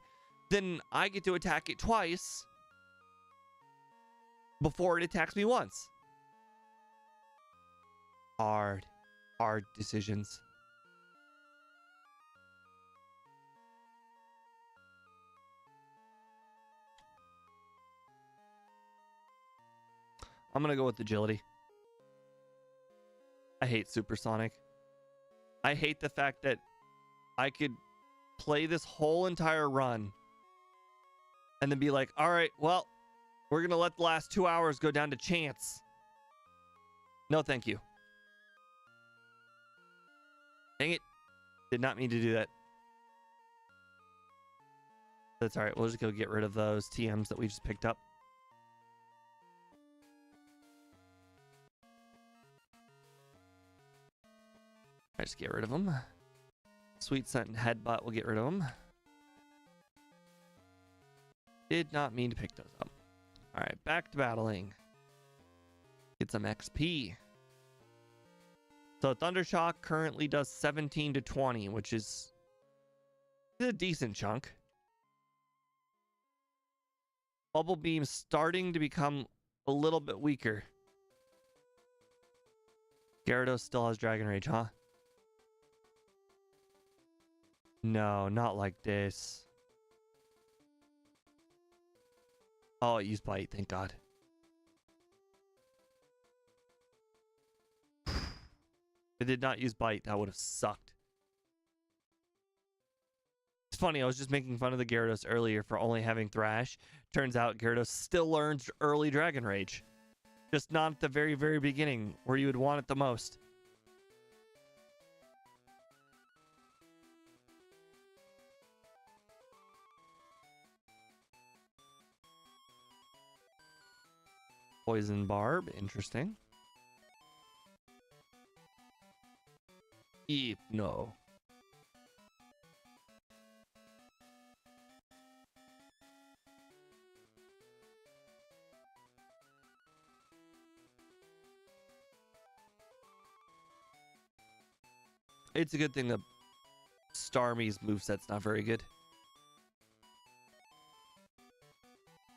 then I get to attack it twice before it attacks me once. Hard decisions. I'm going to go with agility. I hate Supersonic. I hate the fact that I could play this whole entire run and then be like, all right, well, we're going to let the last 2 hours go down to chance. No, thank you. Dang it. Did not mean to do that. That's all right. We'll just go get rid of those TMs that we just picked up. I just get rid of them. Sweet Scent and Headbutt, we'll get rid of them. Did not mean to pick those up. All right, back to battling. Get some XP. So Thundershock currently does 17 to 20, which is a decent chunk. Bubble Beam's starting to become a little bit weaker. Gyarados still has Dragon Rage, huh? No, not like this. Oh, it used Bite, thank God. It did not use Bite, that would have sucked. It's funny, I was just making fun of the Gyarados earlier for only having Thrash. Turns out Gyarados still learns early Dragon Rage. Just not at the very, very beginning, where you would want it the most. Poison Barb, interesting. No. It's a good thing that Starmie's moveset's not very good.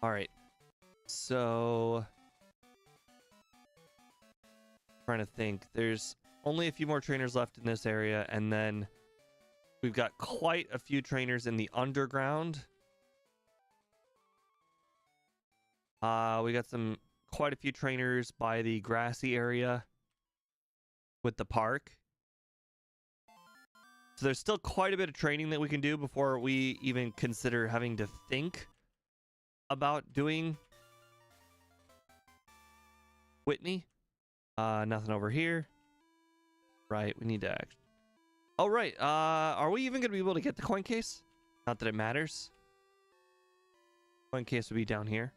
Alright. So... trying to think. There's only a few more trainers left in this area, and then we've got quite a few trainers in the underground. We got quite a few trainers by the grassy area with the park. So there's still quite a bit of training that we can do before we even consider having to think about doing Whitney. Nothing over here. Right, we need to act. Oh, right. Are we even going to be able to get the coin case? Not that it matters. Coin case would be down here.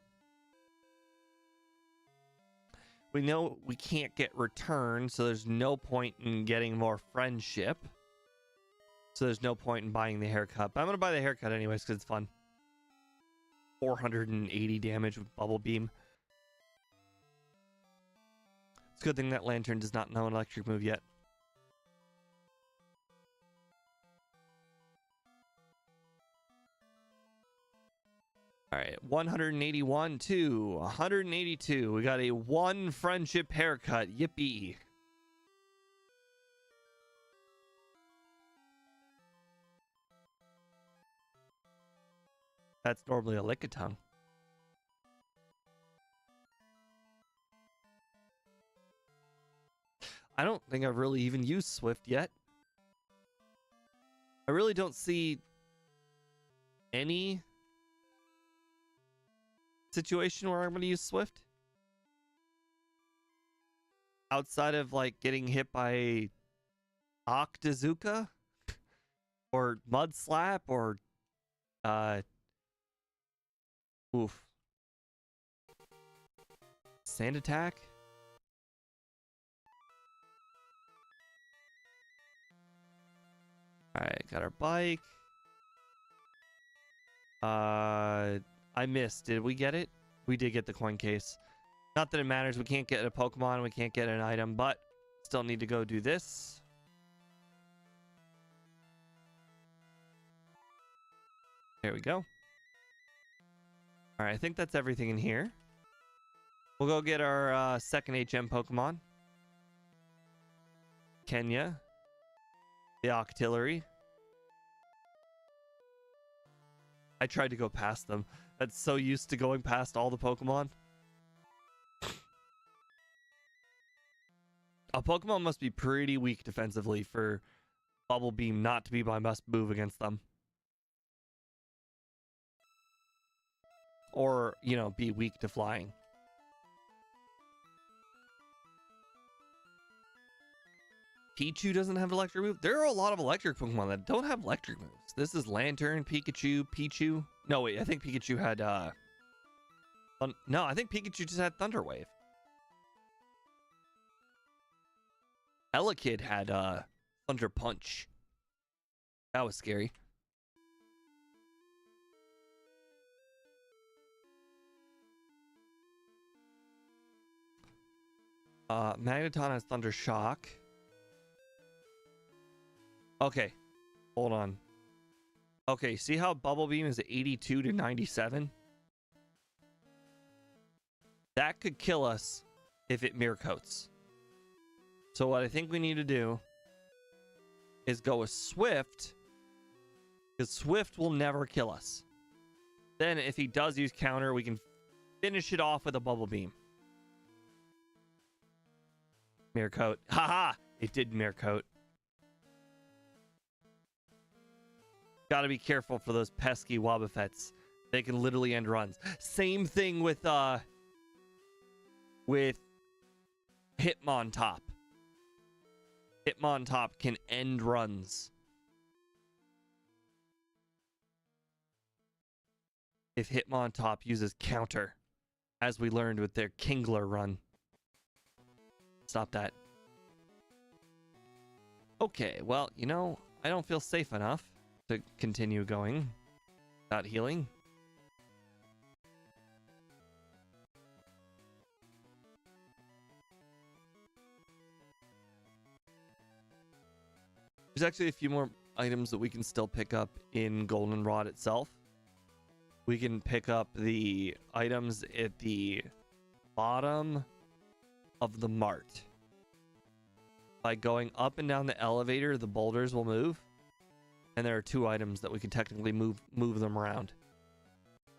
We know we can't get return, so there's no point in getting more friendship. So there's no point in buying the haircut. But I'm going to buy the haircut anyways because it's fun. 480 damage with Bubble Beam. It's a good thing that Lantern does not know an electric move yet. All right, 181 to 182. We got a 1 friendship haircut. Yippee. That's normally a Lickitung. I don't think I've really even used Swift yet. I really don't see any situation where I'm going to use Swift. Outside of like getting hit by Octazooka or Mud Slap or Sand Attack. Alright, got our bike. I missed. Did we get it? We did get the coin case. Not that it matters. We can't get a Pokemon. We can't get an item, but still need to go do this. There we go. Alright, I think that's everything in here. We'll go get our second HM Pokemon. Kenya. The Octillery. I tried to go past them. That's so used to going past all the Pokemon. A Pokemon must be pretty weak defensively for Bubble Beam not to be my must move against them. Or, you know, be weak to flying. Pichu doesn't have electric move. There are a lot of electric Pokemon that don't have electric moves. This is Lantern, Pikachu, Pichu. No, wait, I think Pikachu had no, I think Pikachu just had Thunder Wave. Elekid had Thunder Punch. That was scary. Magneton has Thunder Shock. Okay, hold on. Okay, see how Bubble Beam is 82 to 97? That could kill us if it mirror coats. So what I think we need to do is go with Swift, because Swift will never kill us. Then if he does use counter, we can finish it off with a Bubble Beam. Mirror coat. Haha! It did mirror coat. Gotta be careful for those pesky Wobbuffets. They can literally end runs. Same thing with Hitmontop. Hitmontop can end runs. If Hitmontop uses counter, as we learned with their Kingler run. Stop that. Okay, well, you know, I don't feel safe enough to continue going without healing. There's actually a few more items that we can still pick up in Goldenrod itself. We can pick up the items at the bottom of the mart. By going up and down the elevator, the boulders will move. And there are 2 items that we can technically move them around.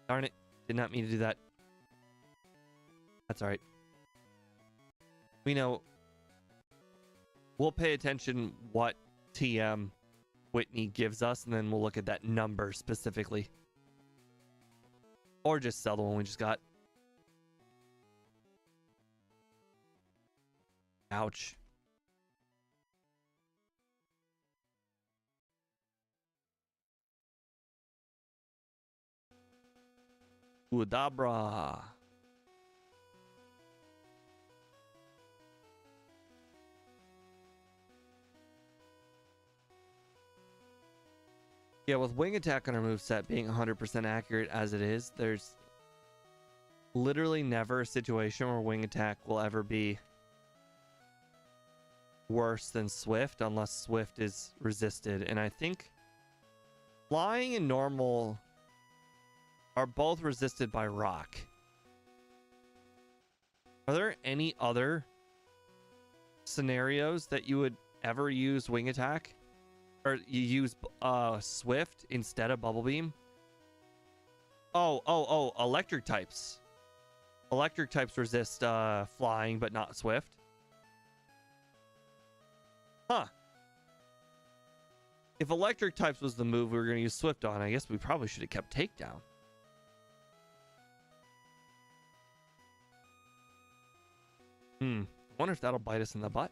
Darn it. Did not mean to do that. That's alright. We know. We'll pay attention what TM Whitney gives us, and then we'll look at that number specifically. Or just sell the one we just got. Ouch. Udabra. Yeah, with wing attack on our moveset being 100% accurate as it is, there's literally never a situation where wing attack will ever be worse than swift unless swift is resisted. And I think flying and normal are both resisted by rock. Are there any other scenarios that you would ever use wing attack? Or you use swift instead of bubble beam? Oh, electric types. Electric types resist flying, but not swift. Huh. If electric types was the move we were going to use swift on, I guess we probably should have kept takedown. I wonder if that'll bite us in the butt.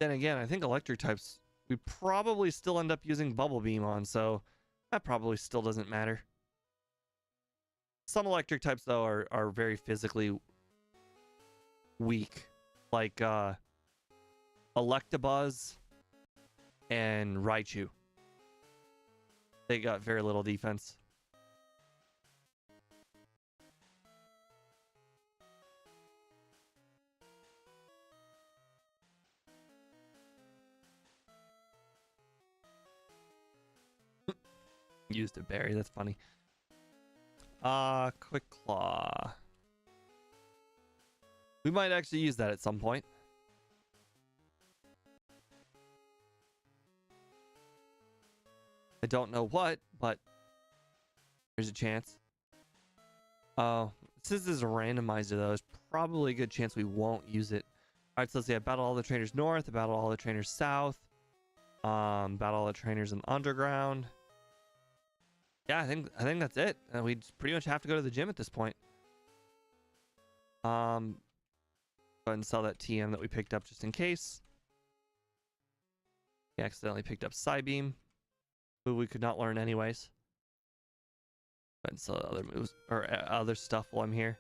Then again, I think electric types we probably still end up using bubble beam on, so that probably still doesn't matter. Some electric types though are very physically weak, like Electabuzz and Raichu. They got very little defense. Used a berry, that's funny. Quick Claw. We might actually use that at some point. I don't know what, but there's a chance. Since this is a randomizer though, there's probably a good chance we won't use it. Alright, so let's see. I battle all the trainers north, I battle all the trainers south. Battle all the trainers in underground. Yeah, I think that's it. We pretty much have to go to the gym at this point. Go ahead and sell that TM that we picked up just in case. We accidentally picked up Psybeam, who we could not learn anyways. Go ahead and sell other moves or other stuff while I'm here.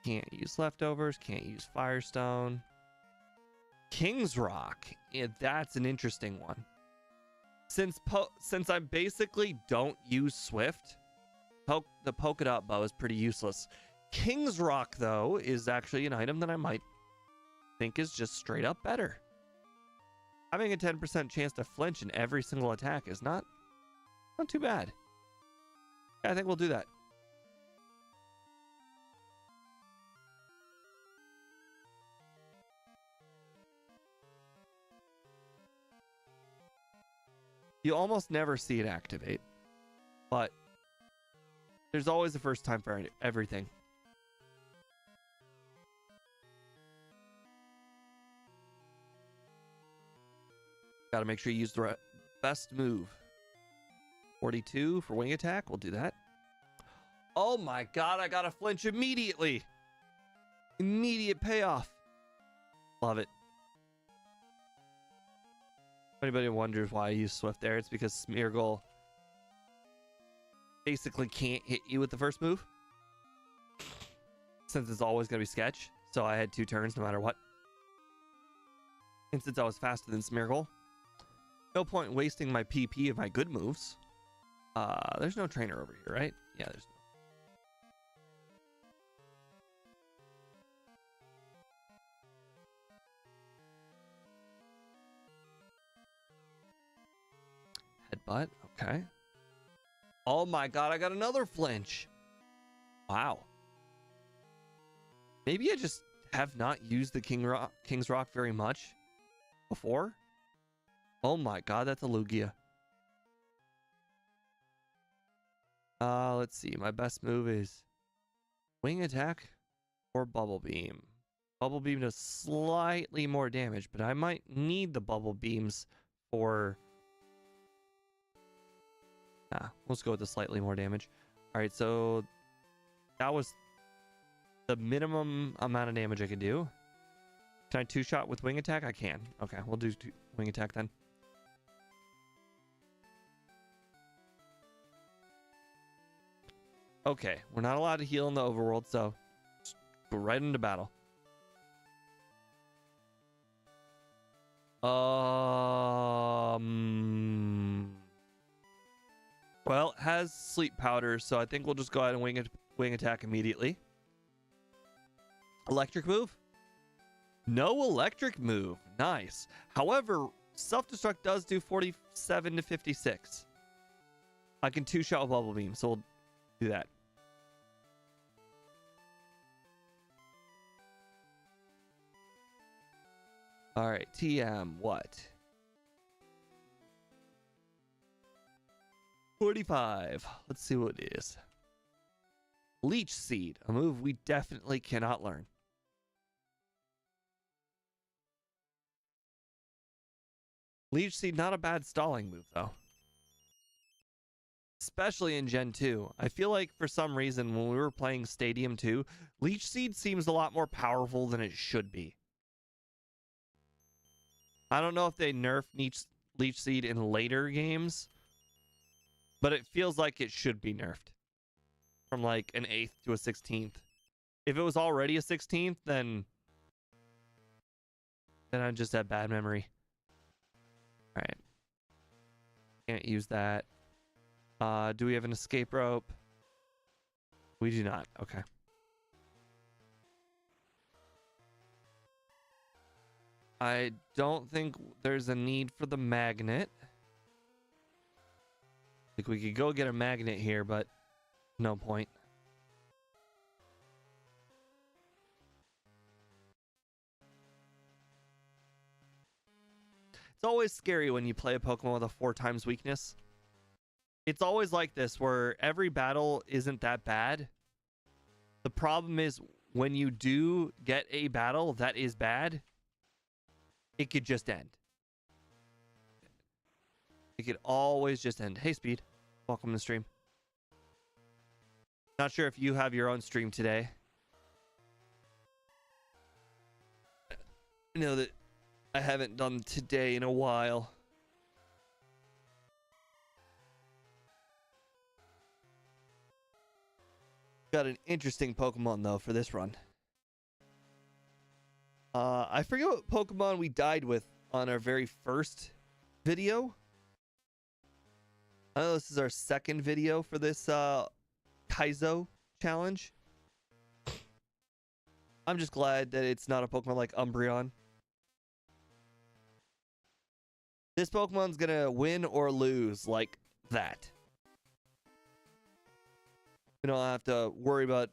Can't use leftovers. Can't use Firestone. King's Rock. Yeah, that's an interesting one. Since I basically don't use Swift, the polka dot bow is pretty useless. King's Rock, though, is actually an item that I might think is just straight up better. Having a 10% chance to flinch in every single attack is not too bad. Yeah, I think we'll do that. You almost never see it activate, but there's always a first time for everything. Got to make sure you use the best move. 42 for wing attack. We'll do that. Oh my god, I got to flinch immediately. Immediate payoff. Love it. If anybody wonders why I use Swift there, it's because Smeargle basically can't hit you with the first move, since it's always going to be Sketch. So I had 2 turns no matter what. And since I was faster than Smeargle, no point wasting my PP of my good moves. There's no trainer over here, right? Yeah, there's no. Headbutt, okay. Oh my god, I got another flinch. Wow. Maybe I just have not used the King's Rock very much before. Oh my god, that's a Lugia. Let's see. My best move is wing attack or bubble beam. Bubble beam does slightly more damage, but I might need the bubble beams for... let's go with the slightly more damage. All right, so that was the minimum amount of damage I could do. Can I two-shot with wing attack? I can. Okay, we'll do wing attack then. Okay, we're not allowed to heal in the overworld, so just go right into battle. Well, it has sleep powder, so I think we'll just go ahead and wing attack immediately. Electric move? No electric move. Nice. However, self-destruct does do 47 to 56. I can two-shot with Bubble Beam, so we'll do that. All right, TM, what? 45. Let's see what it is. Leech Seed, a move we definitely cannot learn. Leech Seed, not a bad stalling move, though. Especially in Gen 2. I feel like for some reason when we were playing Stadium 2, Leech Seed seems a lot more powerful than it should be. I don't know if they nerfed Leech Seed in later games, but it feels like it should be nerfed. From like an 8th to a 16th. If it was already a 16th, then I just have bad memory. Alright. Can't use that. Do we have an escape rope? We do not. Okay. I don't think there's a need for the magnet. Like we could go get a magnet here, but no point. It's always scary when you play a Pokemon with a 4 times weakness. It's always like this, where every battle isn't that bad. The problem is when you do get a battle that is bad, it could just end. It could always just end. Hey, Speed. Welcome to the stream. Not sure if you have your own stream today. I know that I haven't done today in a while. Got an interesting Pokemon, though, for this run. I forget what Pokemon we died with on our very first video. I know this is our second video for this Kaizo challenge. I'm just glad that it's not a Pokemon like Umbreon. This Pokemon's gonna win or lose like that. We don't have to worry about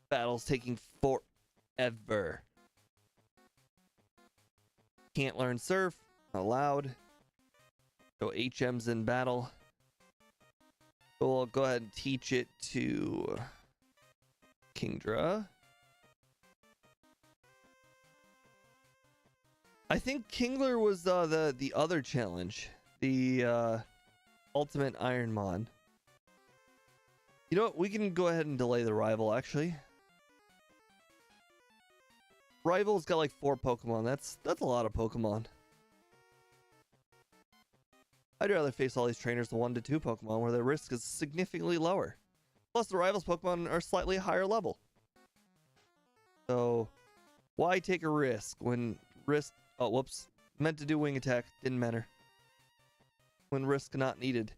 battles taking forever. Can't learn Surf. Not allowed. So HM's in battle. We'll go ahead and teach it to Kingdra. I think Kingler was the other challenge. The Ultimate Ironmon. You know what? We can go ahead and delay the rival, actually. Rival's got like 4 Pokemon. That's a lot of Pokemon. I'd rather face all these trainers than 1 to 2 Pokemon where their risk is significantly lower. Plus, the rival's Pokemon are slightly higher level. So, why take a risk when risk... Oh, whoops. Meant to do wing attack. Didn't matter. When risk not needed.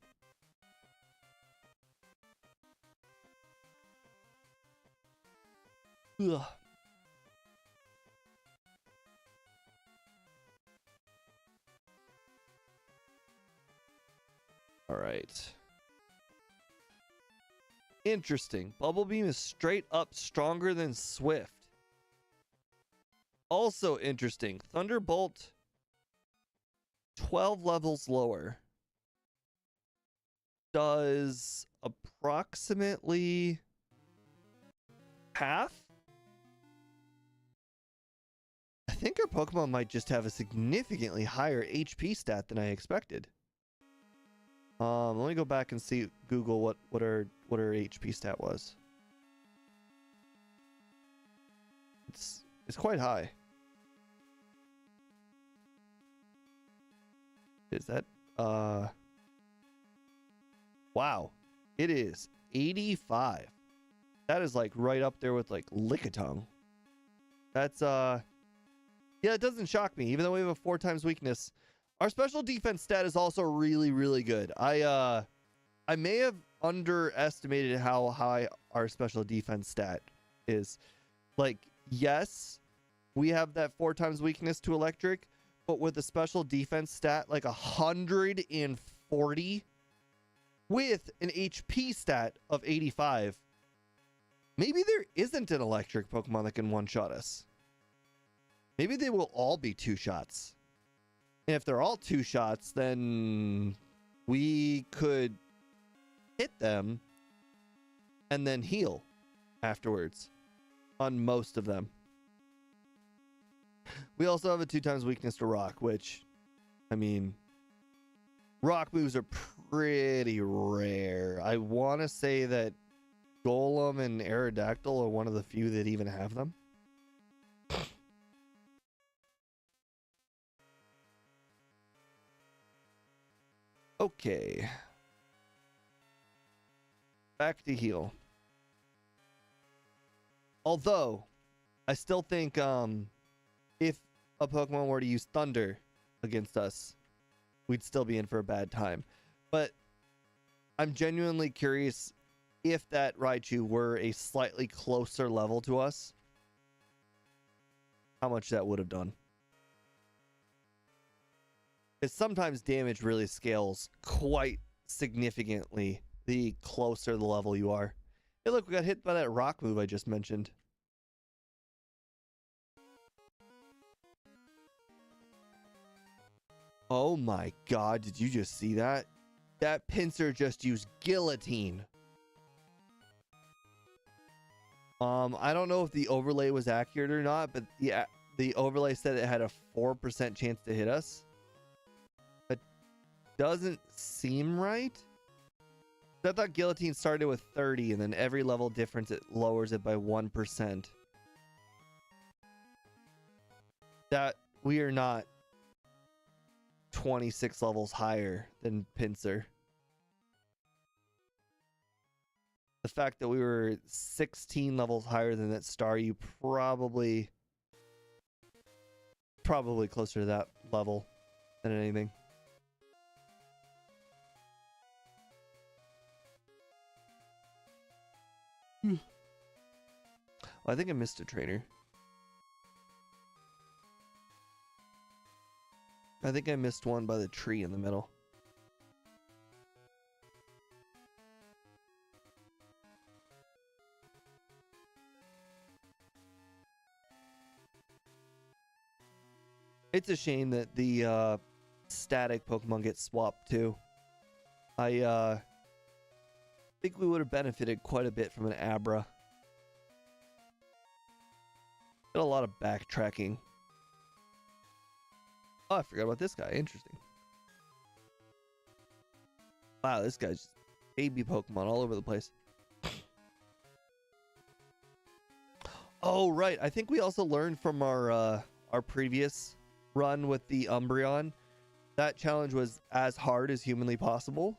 Ugh. All right. Interesting. Bubble Beam is straight up stronger than Swift. Also interesting. Thunderbolt 12 levels lower. Does approximately half? I think our Pokemon might just have a significantly higher HP stat than I expected. Let me go back and see Google what our HP stat was. It's quite high. Is that wow. It is 85. That is like right up there with like Lickitung. That's yeah, it doesn't shock me, even though we have a 4 times weakness. Our special defense stat is also really, really good. I may have underestimated how high our special defense stat is. Like, yes, we have that 4 times weakness to electric, but with a special defense stat like 140 with an HP stat of 85, maybe there isn't an electric Pokemon that can one-shot us. Maybe they will all be 2 shots. And if they're all 2 shots, then we could hit them and then heal afterwards on most of them. We also have a 2 times weakness to rock, which, I mean, rock moves are pretty rare. I want to say that Golem and Aerodactyl are one of the few that even have them. Okay. Back to heal. Although, I still think if a Pokemon were to use Thunder against us, we'd still be in for a bad time. But I'm genuinely curious if that Raichu were a slightly closer level to us, how much that would have done. Because sometimes damage really scales quite significantly the closer the level you are. Hey, look, we got hit by that rock move I just mentioned. Oh my god, did you just see that? That pincer just used Guillotine. I don't know if the overlay was accurate or not, but the overlay said it had a 4% chance to hit us. That doesn't seem right. I thought Guillotine started with 30, and then every level difference, it lowers it by 1%. That we are not 26 levels higher than Pinsir. The fact that we were 16 levels higher than that Staryu probably closer to that level than anything. Well, I think I missed a trainer. I think I missed one by the tree in the middle. It's a shame that the static Pokemon get swapped too. I think we would have benefited quite a bit from an Abra. Got a lot of backtracking. Oh, I forgot about this guy. Interesting. Wow, this guy's just baby Pokemon all over the place. Oh, right. I think we also learned from our previous run with the Umbreon. That challenge was as hard as humanly possible,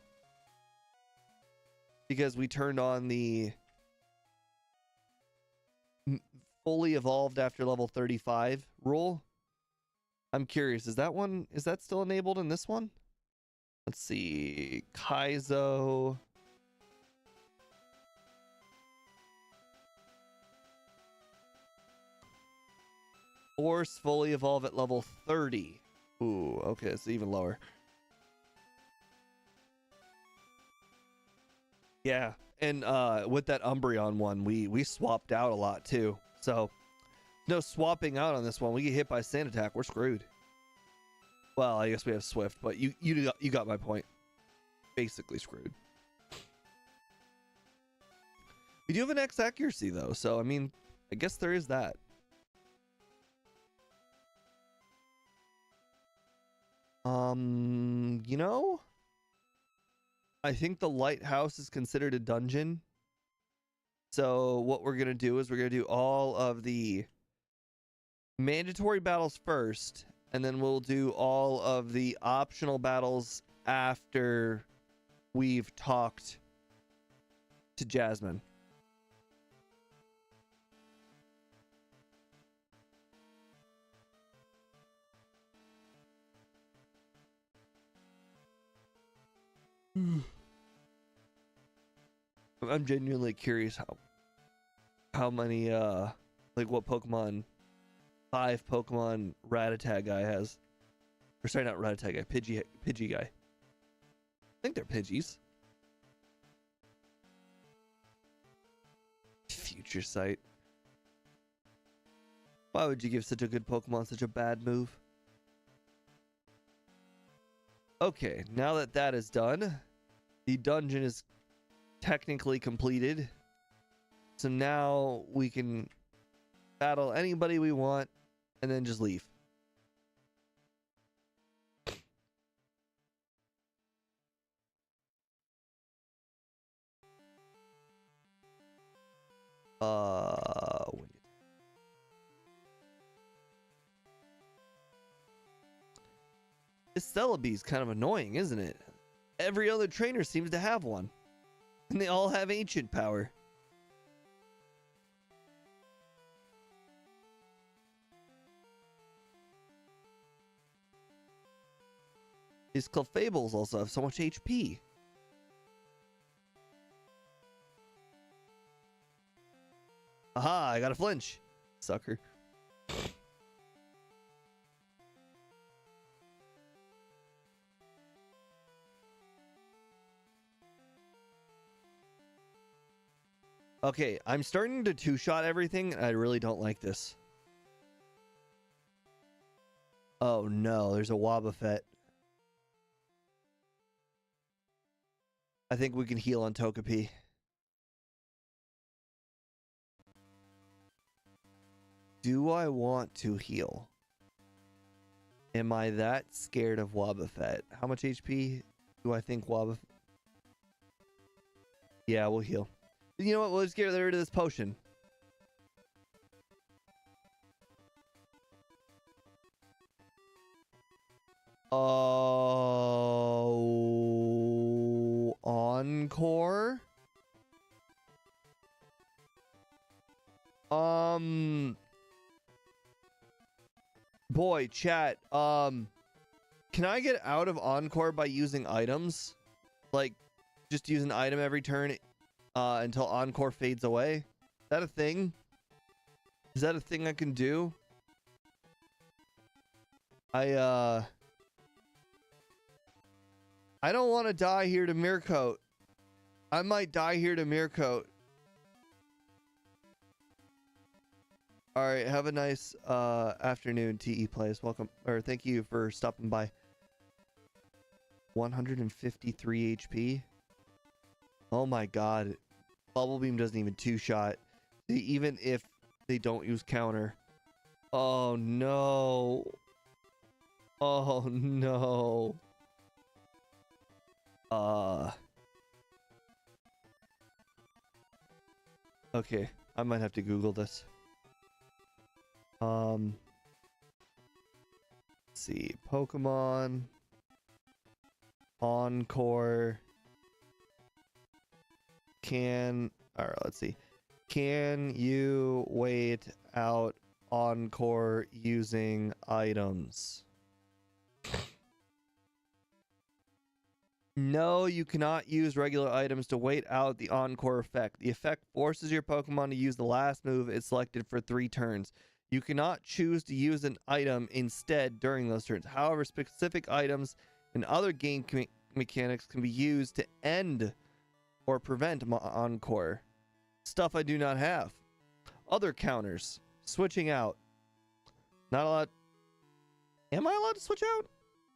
because we turned on the fully evolved after level 35 rule. I'm curious, is that still enabled in this one? Let's see. Kaizo. Force fully evolve at level 30. Ooh, okay, it's even lower. Yeah, and with that Umbreon one, we swapped out a lot too. So no swapping out on this one. We get hit by Sand Attack, we're screwed. Well, I guess we have Swift, but you got my point. Basically screwed. We do have an X accuracy though, so I mean, I guess there is that. You know, I think the lighthouse is considered a dungeon. So what we're going to do is we're going to do all of the mandatory battles first, and then we'll do all of the optional battles after we've talked to Jasmine. I'm genuinely curious how many like what Pokemon 5 Pokemon Rattata guy has. Or sorry, not Rattata guy, Pidgey guy. I think they're Pidgeys. Future Sight. Why would you give such a good Pokemon such a bad move? Okay, now that that is done, the dungeon is technically completed. So now we can battle anybody we want and then just leave. This Celebi's kind of annoying, isn't it? Every other trainer seems to have one. And they all have ancient power. These Clefaibles also have so much HP. Aha, I got a flinch. Sucker. Okay, I'm starting to two-shot everything, and I really don't like this. Oh no, there's a Wobbuffet. I think we can heal on Togepi. Do I want to heal? Am I that scared of Wobbuffet? How much HP do I think Wobbuffet? Yeah, we'll heal. You know what? We'll just get rid of this potion. Oh, Encore. Boy, chat. Can I get out of Encore by using items? Like, just use an item every turn until Encore fades away? Is that a thing? Is that a thing I can do? I don't want to die here to Mircoat. I might die here to Mircoat. Alright, have a nice afternoon, TE Plays. Welcome, or thank you for stopping by. 153 HP. Oh my god. Bubble Beam doesn't even two-shot. Even if they don't use counter. Oh no. Oh no. Okay, I might have to Google this. Let's see, Pokemon Encore let's see. Can you wait out Encore using items? No, you cannot use regular items to wait out the Encore effect. The effect forces your Pokemon to use the last move it selected for 3 turns. You cannot choose to use an item instead during those turns. However, specific items and other game mechanics can be used to end or prevent Encore. Stuff I do not have. Other counters. Switching out. Not allowed. Am I allowed to switch out?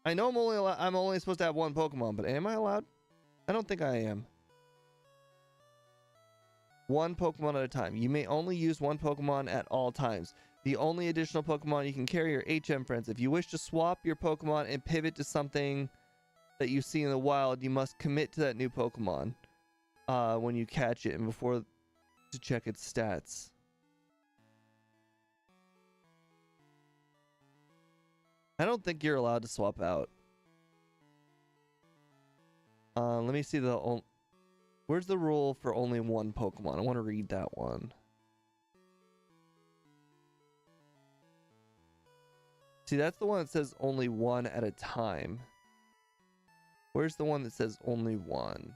I know I'm only supposed to have 1 Pokemon, but am I allowed? I don't think I am. 1 Pokemon at a time. You may only use 1 Pokemon at all times. The only additional Pokemon you can carry are HM friends. If you wish to swap your Pokemon and pivot to something that you see in the wild, you must commit to that new Pokemon when you catch it and before to check its stats. I don't think you're allowed to swap out. Let me see the... Where's the rule for only one Pokemon? I want to read that one. See, that's the one that says only one at a time. Where's the one that says only one?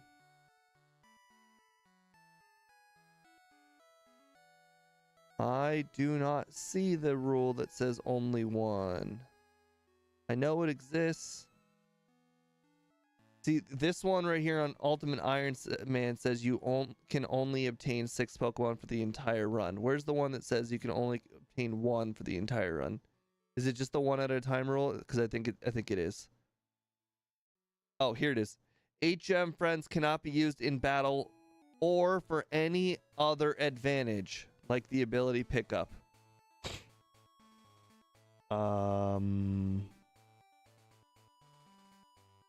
I do not see the rule that says only one. I know it exists. See, this one right here on Ultimate Iron Man says you can only obtain 6 Pokemon for the entire run. Where's the one that says you can only obtain 1 for the entire run? Is it just the 1 at a time rule? Because I think it is. Oh, here it is. HM friends cannot be used in battle or for any other advantage, like the ability pickup.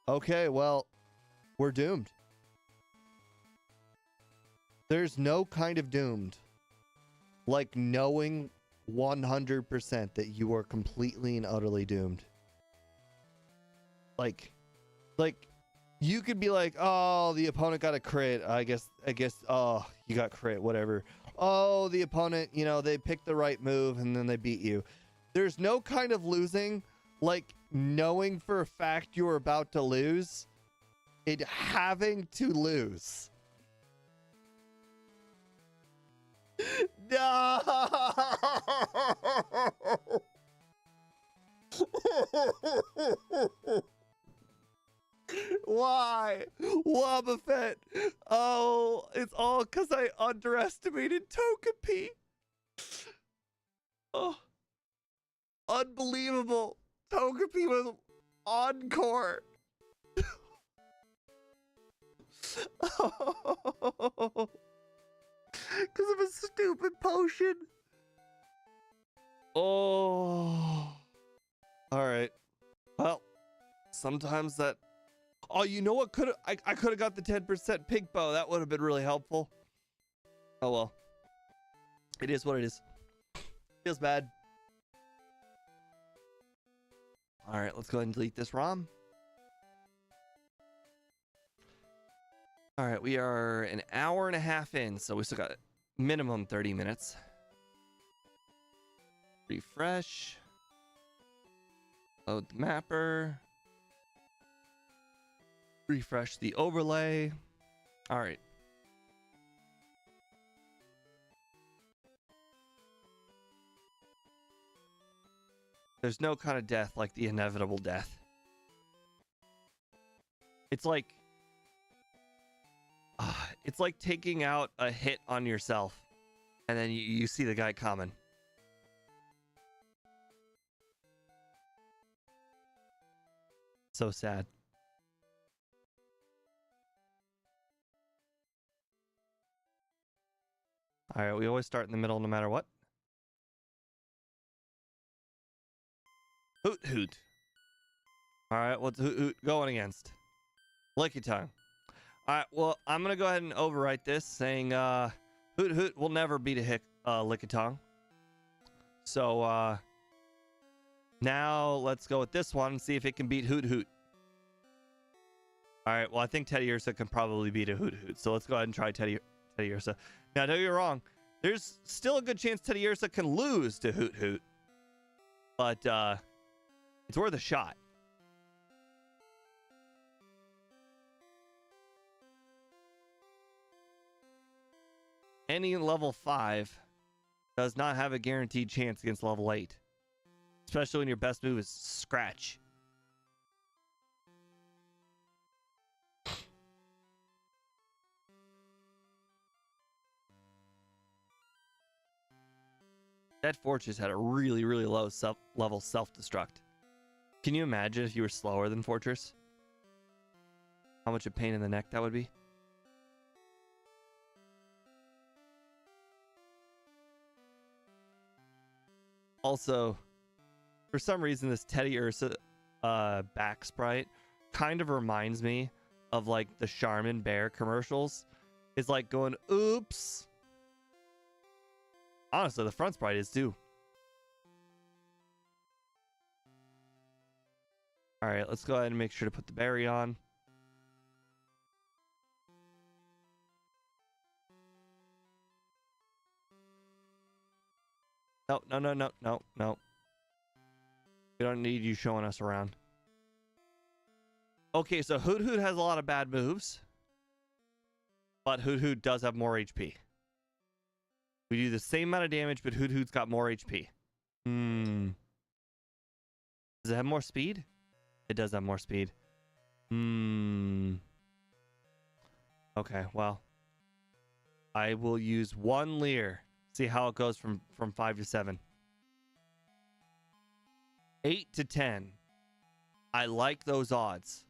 Okay, well, we're doomed. There's no kind of doomed like knowing 100% that you are completely and utterly doomed. Like you could be like, oh, the opponent got a crit. I guess, oh, you got crit, whatever. Oh, the opponent, you know, they picked the right move and then they beat you. There's no kind of losing like knowing for a fact you're about to lose and having to lose. No! Why? Wobbuffet. Oh, it's all because I underestimated Togepi. Oh, unbelievable. Togepi was encore. Oh, because of a stupid potion. Oh. All right. Well, sometimes that... Oh, you know what? I could have got the 10% pink bow. That would have been really helpful. Oh, well. It is what it is. Feels bad. All right, let's go ahead and delete this ROM. All right, we are an hour and a half in, so we still got minimum 30 minutes. Refresh. Load the mapper. Refresh the overlay. All right. There's no kind of death like the inevitable death. It's like taking out a hit on yourself and then you see the guy coming. So sad. All right, we always start in the middle no matter what. Hoot Hoot. All right, what's Hoot Hoot going against? Lickitung. All right, well, I'm going to go ahead and overwrite this saying Hoot Hoot will never beat a Lickitung. So now let's go with this one and see if it can beat Hoot Hoot. All right, well, I think Teddiursa can probably beat a Hoot Hoot. So let's go ahead and try Teddiursa. Now, don't get me wrong. There's still a good chance Teddiursa can lose to Hoot Hoot. But it's worth a shot. Any level 5 does not have a guaranteed chance against level 8. Especially when your best move is Scratch. That Fortress had a really, really low level self-destruct. Can you imagine if you were slower than Fortress? How much a pain in the neck that would be? Also, for some reason, this Teddiursa back sprite kind of reminds me of like the Charmin Bear commercials. It's like going, oops. Honestly, the front sprite is too. All right, let's go ahead and make sure to put the berry on. No, no, no, no, no, no. We don't need you showing us around. Okay, so Hoot Hoot has a lot of bad moves. But Hoot Hoot does have more HP. We do the same amount of damage, but Hoot Hoot's got more HP. Does it have more speed? It does have more speed. Okay, well. I will use one Leer. See how it goes from 5 to 7. 8 to 10. I like those odds.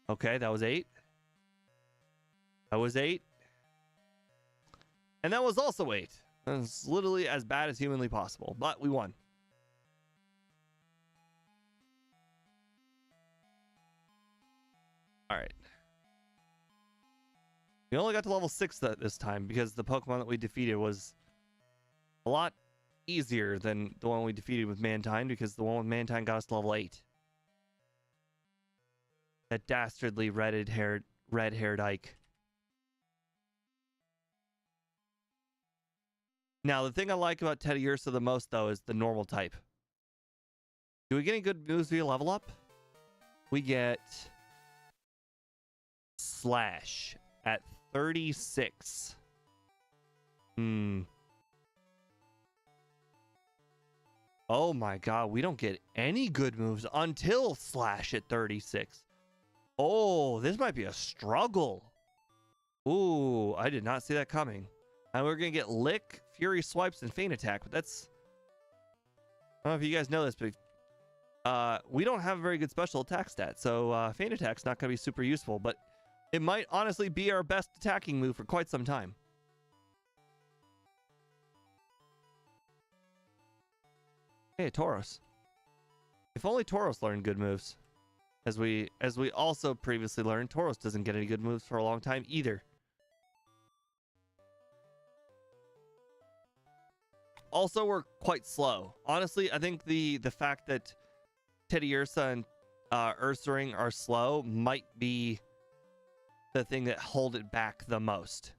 Okay, that was 8. That was 8. And that was also 8. That's literally as bad as humanly possible. But we won. Alright. We only got to level 6 this time because the Pokemon that we defeated was a lot easier than the one we defeated with Mantine, because the one with Mantine got us to level 8. That dastardly red-haired Ike. Now, the thing I like about Teddiursa the most, though, is the normal type. Do we get any good moves via level up? We get Slash at 36. Oh my god, we don't get any good moves until Slash at 36. Oh, this might be a struggle. Ooh, I did not see that coming. And we're going to get Lick, Fury Swipes, and Feint Attack, but that's... I don't know if you guys know this, but we don't have a very good special attack stat, so Feint Attack's not going to be super useful, but it might honestly be our best attacking move for quite some time. Hey, Tauros. If only Tauros learned good moves. As we also previously learned, Tauros doesn't get any good moves for a long time either. Also, we're quite slow. Honestly, I think the fact that Teddiursa and Ursaring are slow might be the thing that hold it back the most.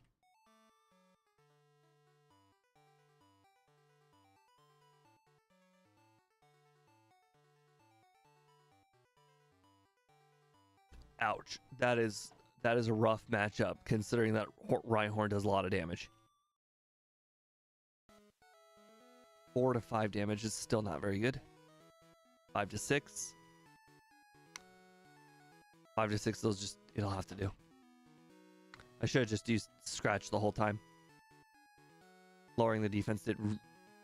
Ouch. That is a rough matchup, considering that Rhyhorn does a lot of damage. 4 to 5 damage is still not very good. 5 to 6. 5 to 6, it'll have to do. I should have just used Scratch the whole time. Lowering the defense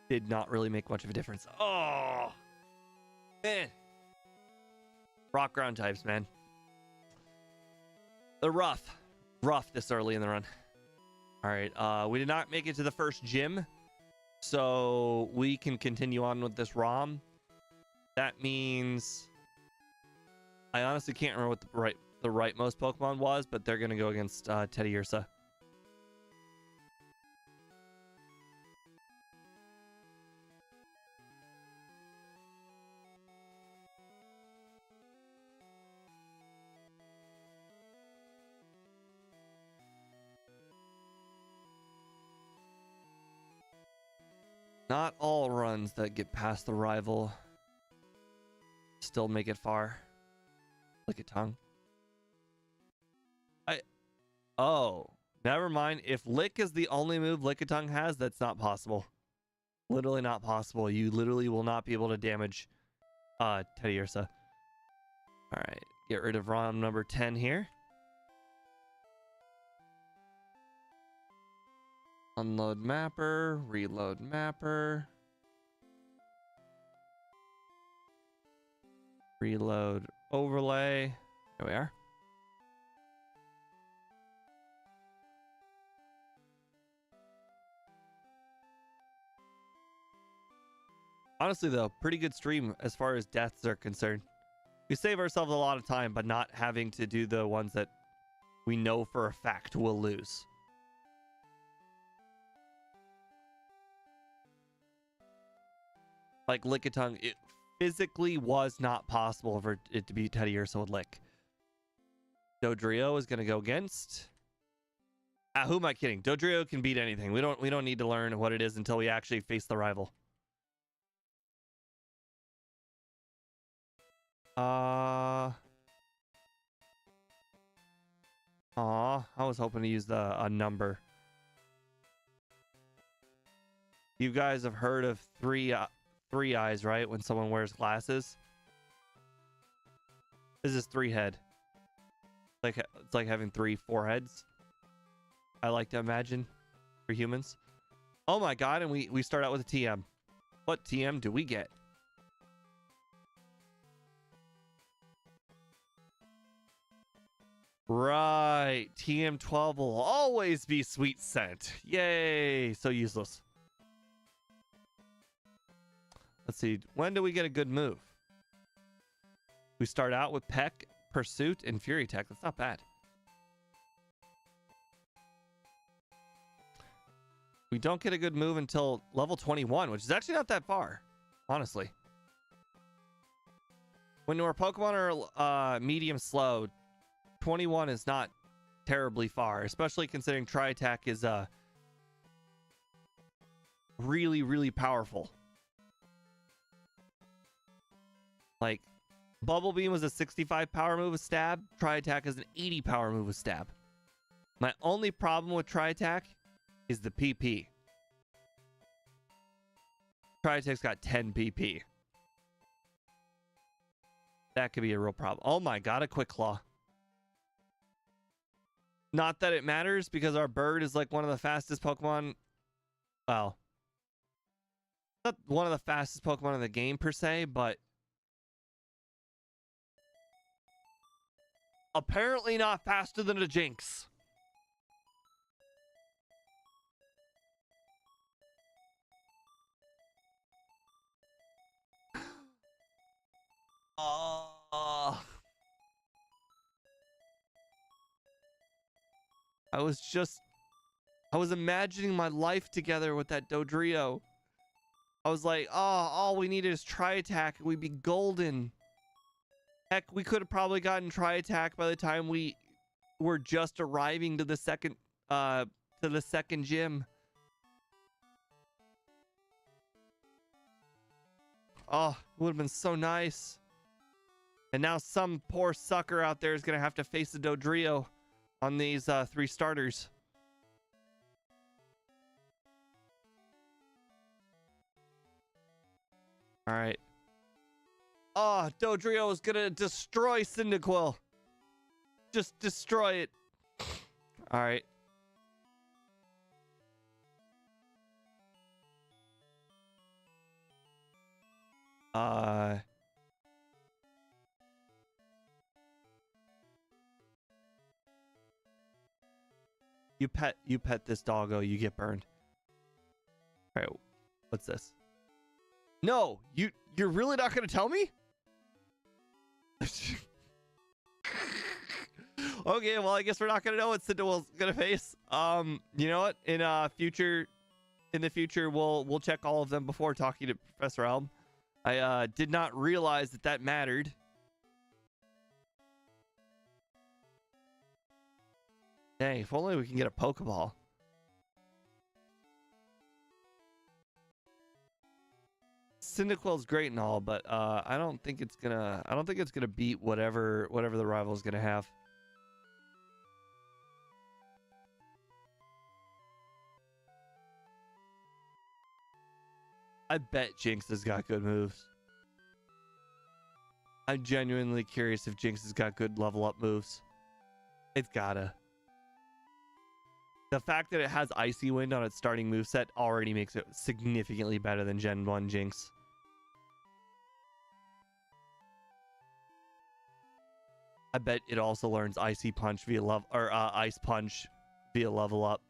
did not really make much of a difference. Oh, man. Rock ground types, man. They're rough this early in the run. All right, we did not make it to the first gym, so we can continue on with this ROM. That means I honestly can't remember what the rightmost Pokemon was, but they're gonna go against Teddiursa. Not all runs that get past the rival still make it far. Lickitung. Oh, never mind. If Lick is the only move Lickitung has, that's not possible. Literally not possible. You literally will not be able to damage Teddiursa. Alright, get rid of ROM number 10 here. Unload mapper, reload mapper. Reload overlay. There we are. Honestly, though, pretty good stream as far as deaths are concerned. We save ourselves a lot of time by not having to do the ones that we know for a fact we'll lose. Like Lickitung, it physically was not possible for it to be Teddiursa with Lick. Dodrio is going to go against. Who am I kidding? Dodrio can beat anything. We don't need to learn what it is until we actually face the rival. I was hoping to use a number. You guys have heard of three eyes, right? When someone wears glasses. This is 3 head. It's like having 3 foreheads. I like to imagine for humans. Oh my god, and we start out with a TM. What TM do we get? Right, TM12 will always be sweet scent. Yay, so useless. Let's see, when do we get a good move? We start out with Peck, Pursuit, and Fury Tech. That's not bad. We don't get a good move until level 21, which is actually not that far, honestly. When our Pokemon are medium slow, 21 is not terribly far, especially considering Tri-Attack is really, really powerful. Like, Bubble Beam was a 65 power move with Stab. Tri-Attack is an 80 power move with Stab. My only problem with Tri-Attack is the PP. Tri-Attack's got 10 PP. That could be a real problem. Oh my god, a Quick Claw. Not that it matters, because our bird is like one of the fastest Pokemon. Well, not one of the fastest Pokemon in the game per se, but apparently not faster than a Jinx. I was imagining my life together with that Dodrio. I was like, oh, all we needed is Tri-Attack and we'd be golden. Heck, we could have probably gotten Tri-Attack by the time we were just arriving to the second gym. Oh, it would have been so nice. And now some poor sucker out there is going to have to face the Dodrio on these 3 starters. All right. Oh, Dodrio is going to destroy Cyndaquil. Just destroy it. All right. You pet this doggo, you get burned. All right, what's this? No, you're really not gonna tell me? Okay, well, I guess we're not gonna know what Cyndaquil's gonna face. You know what? In the future, we'll check all of them before talking to Professor Elm. I did not realize that mattered. Dang, if only we can get a Pokeball. Cyndaquil's great and all, but I don't think it's gonna beat whatever the rival is gonna have. I bet Jinx has got good moves. I'm genuinely curious if Jinx has got good level up moves. It's gotta. The fact that it has Icy Wind on its starting moveset already makes it significantly better than Gen 1 Jinx. I bet it also learns Icy Punch via Ice Punch via level up.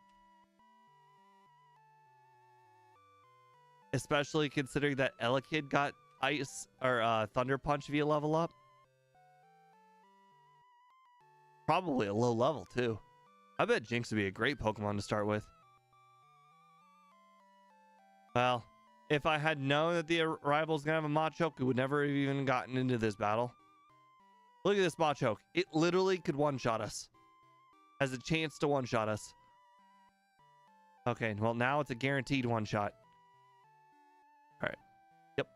Especially considering that Elekid got Ice or Thunder Punch via level up. probably a low level too. I bet Jinx would be a great Pokemon to start with. Well, if I had known that the rival's gonna have a Machoke, we would never have even gotten into this battle. Look at this Machoke. It literally could one-shot us. Has a chance to one-shot us. Okay, well now it's a guaranteed one-shot. Alright. Yep.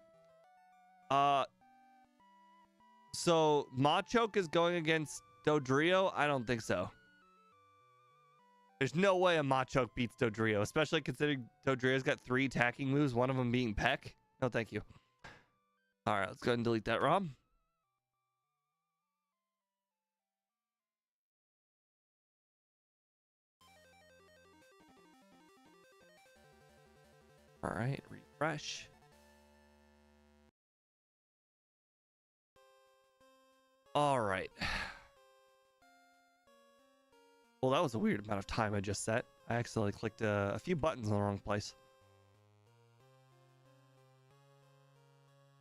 So Machoke is going against Dodrio? I don't think so. There's no way a Machoke beats Dodrio, especially considering Dodrio's got 3 attacking moves, one of them being Peck. No, thank you. Alright, let's go ahead and delete that ROM. Alright, refresh. Alright. Well, that was a weird amount of time I just set. I accidentally clicked a few buttons in the wrong place.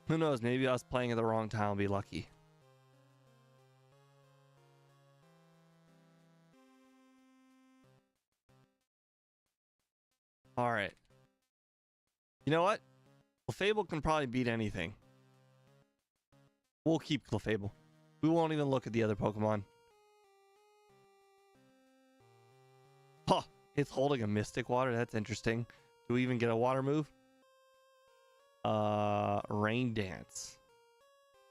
Who knows? Maybe I was playing at the wrong time. I'll be lucky. Alright. You know what? Clefable can probably beat anything. We'll keep Clefable. We won't even look at the other Pokemon. Huh, it's holding a Mystic Water. That's interesting. Do we even get a water move? Rain Dance.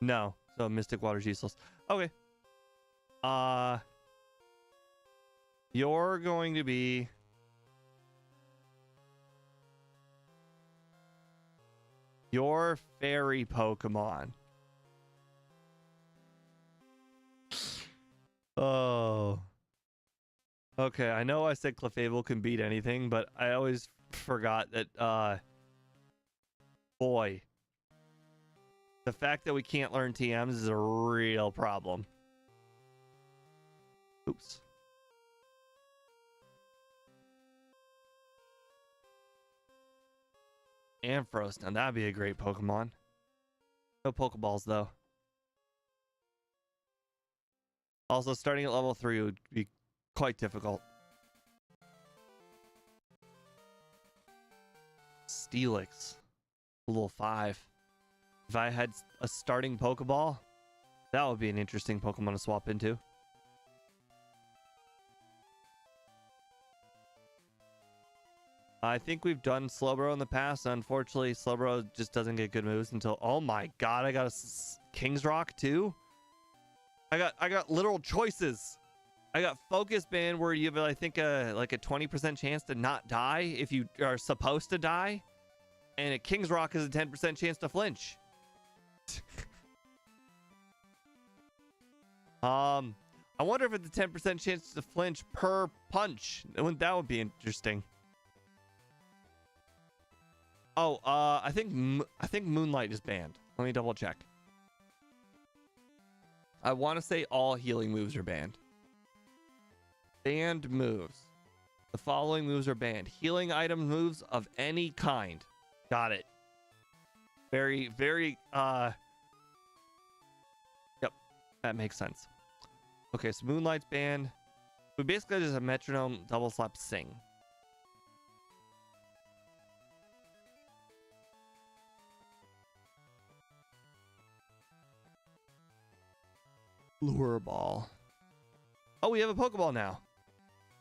No, so Mystic Water's useless. Okay. You're going to be your fairy Pokemon. Oh. Okay, I know I said Clefable can beat anything, but I always forgot that, boy. The fact that we can't learn TMs is a real problem. Oops. Ampharos, now that'd be a great Pokemon. No Pokeballs, though. Also, starting at level 3 would be quite difficult. Steelix. Level 5. If I had a starting Pokeball, that would be an interesting Pokemon to swap into. I think we've done Slowbro in the past. Unfortunately, Slowbro just doesn't get good moves until... Oh my god, I got a King's Rock too? I got literal choices. I got Focus Band where you have, I think, like a 20% chance to not die if you are supposed to die. And a King's Rock is a 10% chance to flinch. I wonder if it's a 10% chance to flinch per punch. That would be interesting. Oh, I think Moonlight is banned. Let me double check. I want to say all healing moves are banned. Banned moves. The following moves are banned. Healing item moves of any kind. Got it. Very, very, yep. That makes sense. Okay, so Moonlight's banned. We basically just have Metronome, Double Slap, Sing. Lure Ball. Oh, we have a Pokeball now.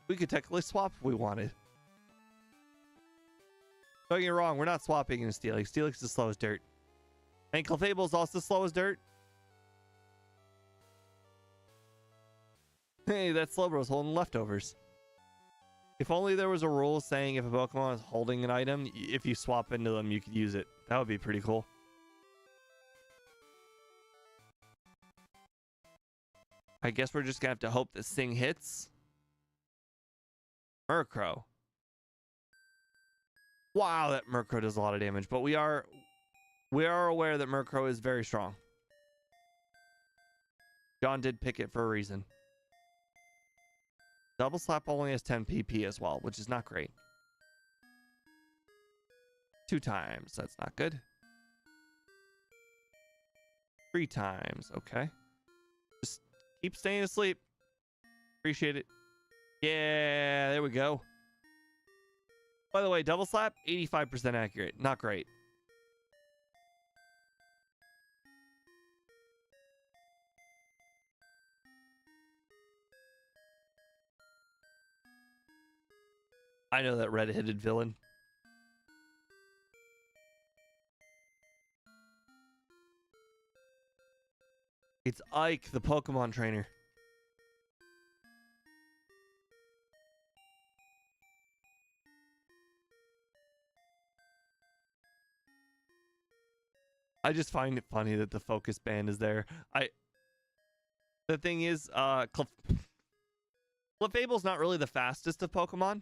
We could technically swap if we wanted. Don't get me wrong, we're not swapping into Steelix. Steelix is slow as dirt. And Clefable is also slow as dirt. Hey, that Slowbro's holding leftovers. If only there was a rule saying if a Pokemon is holding an item, if you swap into them, you could use it. That would be pretty cool. I guess we're just gonna have to hope that Sing hits. Murkrow. Wow, that Murkrow does a lot of damage, but we are aware that Murkrow is very strong. John did pick it for a reason. Double Slap only has 10 PP as well, which is not great. 2 times, that's not good. 3 times, okay. Just keep staying asleep. Appreciate it. Yeah, there we go. By the way, double slap, 85% accurate. Not great. I know that red-headed villain. It's Ike, the Pokemon trainer. I just find it funny that the focus band is there. The thing is, Clefable's not really the fastest of Pokemon.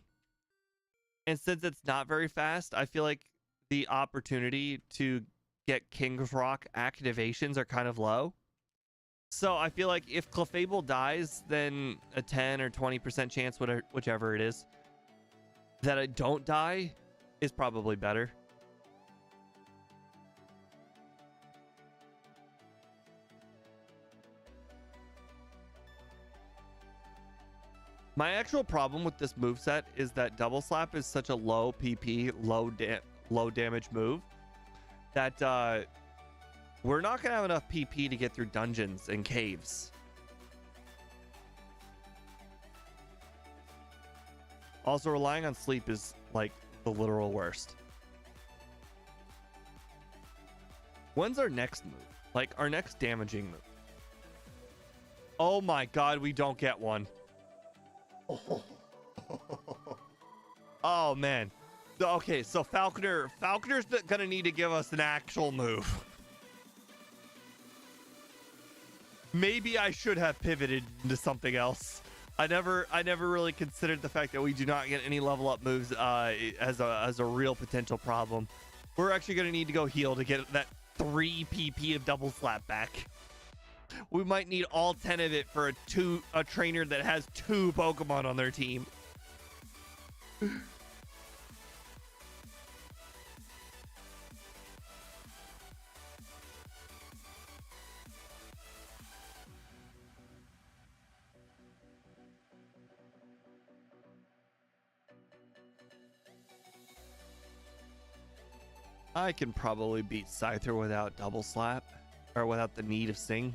And since it's not very fast, I feel like the opportunity to get King's Rock activations are kind of low. So I feel like if Clefable dies, then a 10 or 20% chance, whichever it is, that I don't die is probably better. My actual problem with this moveset is that Double Slap is such a low PP, low damage move that we're not going to have enough PP to get through dungeons and caves. Also, relying on sleep is like the literal worst. When's our next move? Like our next damaging move? Oh my god, we don't get one. Oh man. Okay, so Falconer's gonna need to give us an actual move. Maybe I should have pivoted into something else. I never really considered the fact that we do not get any level up moves as a real potential problem. We're actually gonna need to go heal to get that 3 PP of Double Slap back. We might need all 10 of it for a trainer that has 2 Pokemon on their team. I can probably beat Scyther without Double Slap, or without the need of Sing.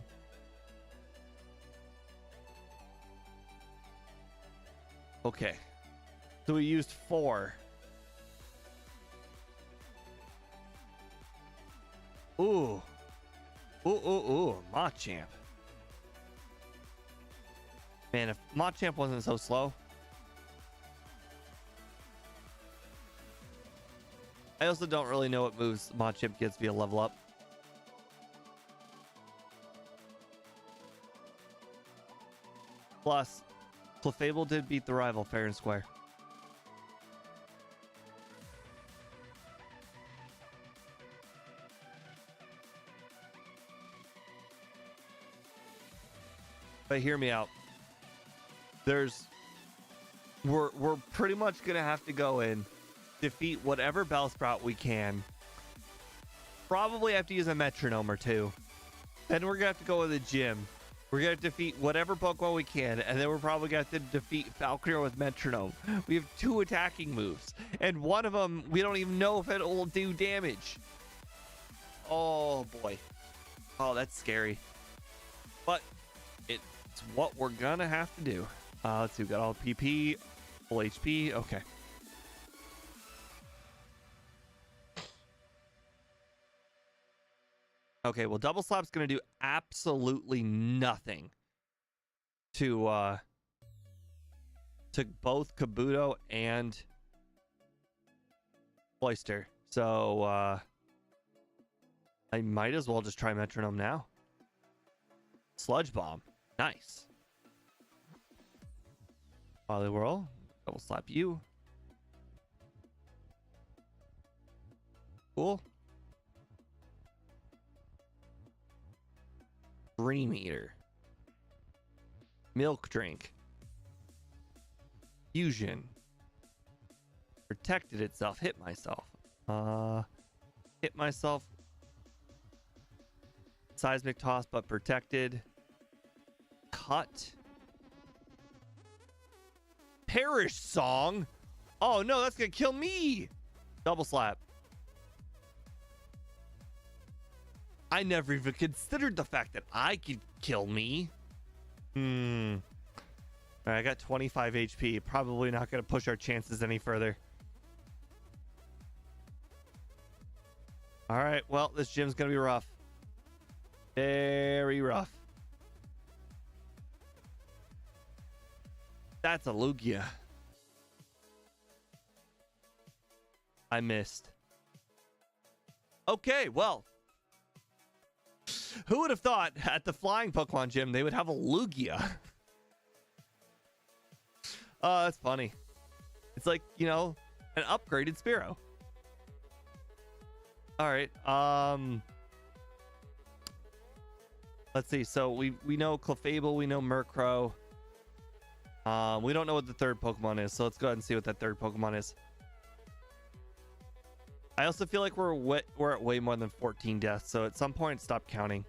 Okay, so we used 4. Ooh, Machamp. Man, if Machamp wasn't so slow. I also don't really know what moves Machamp gets via level up. Plus, Clefable did beat the rival fair and square. But hear me out. We're pretty much gonna have to go in, defeat whatever Bellsprout we can. Probably have to use a metronome or 2. Then we're gonna have to go to the gym. We're gonna defeat whatever Pokemon we can, and then we're probably gonna have to defeat Falconer with metronome. We have 2 attacking moves, and one of them we don't even know if it'll do damage. Oh boy. Oh, that's scary. But it's what we're gonna have to do. Let's see, we got all PP, full HP. Okay. Okay, well, Double Slap's gonna do absolutely nothing to both Kabuto and Cloyster. So I might as well just try Metronome now. Sludge Bomb. Nice. Poliwhirl. Double Slap you. Cool. Dream Eater. Milk Drink. Fusion. Protected itself. Hit myself. Hit myself. Seismic Toss, but protected. Cut. Perish song. Oh no, that's gonna kill me. Double slap. I never even considered the fact that I could kill me. All right, I got 25 HP. Probably not gonna push our chances any further. All right, well, this gym's gonna be rough. Very rough. That's a Lugia. I missed. Okay, well. Who would have thought at the flying Pokemon gym they would have a Lugia? Oh, that's funny. It's like, you know, an upgraded Spearow. All right. Let's see. So we know Clefable, we know Murkrow. We don't know what the third Pokemon is, so let's go ahead and see what that third Pokemon is. I also feel like we're at way more than 14 deaths, so at some point stop counting.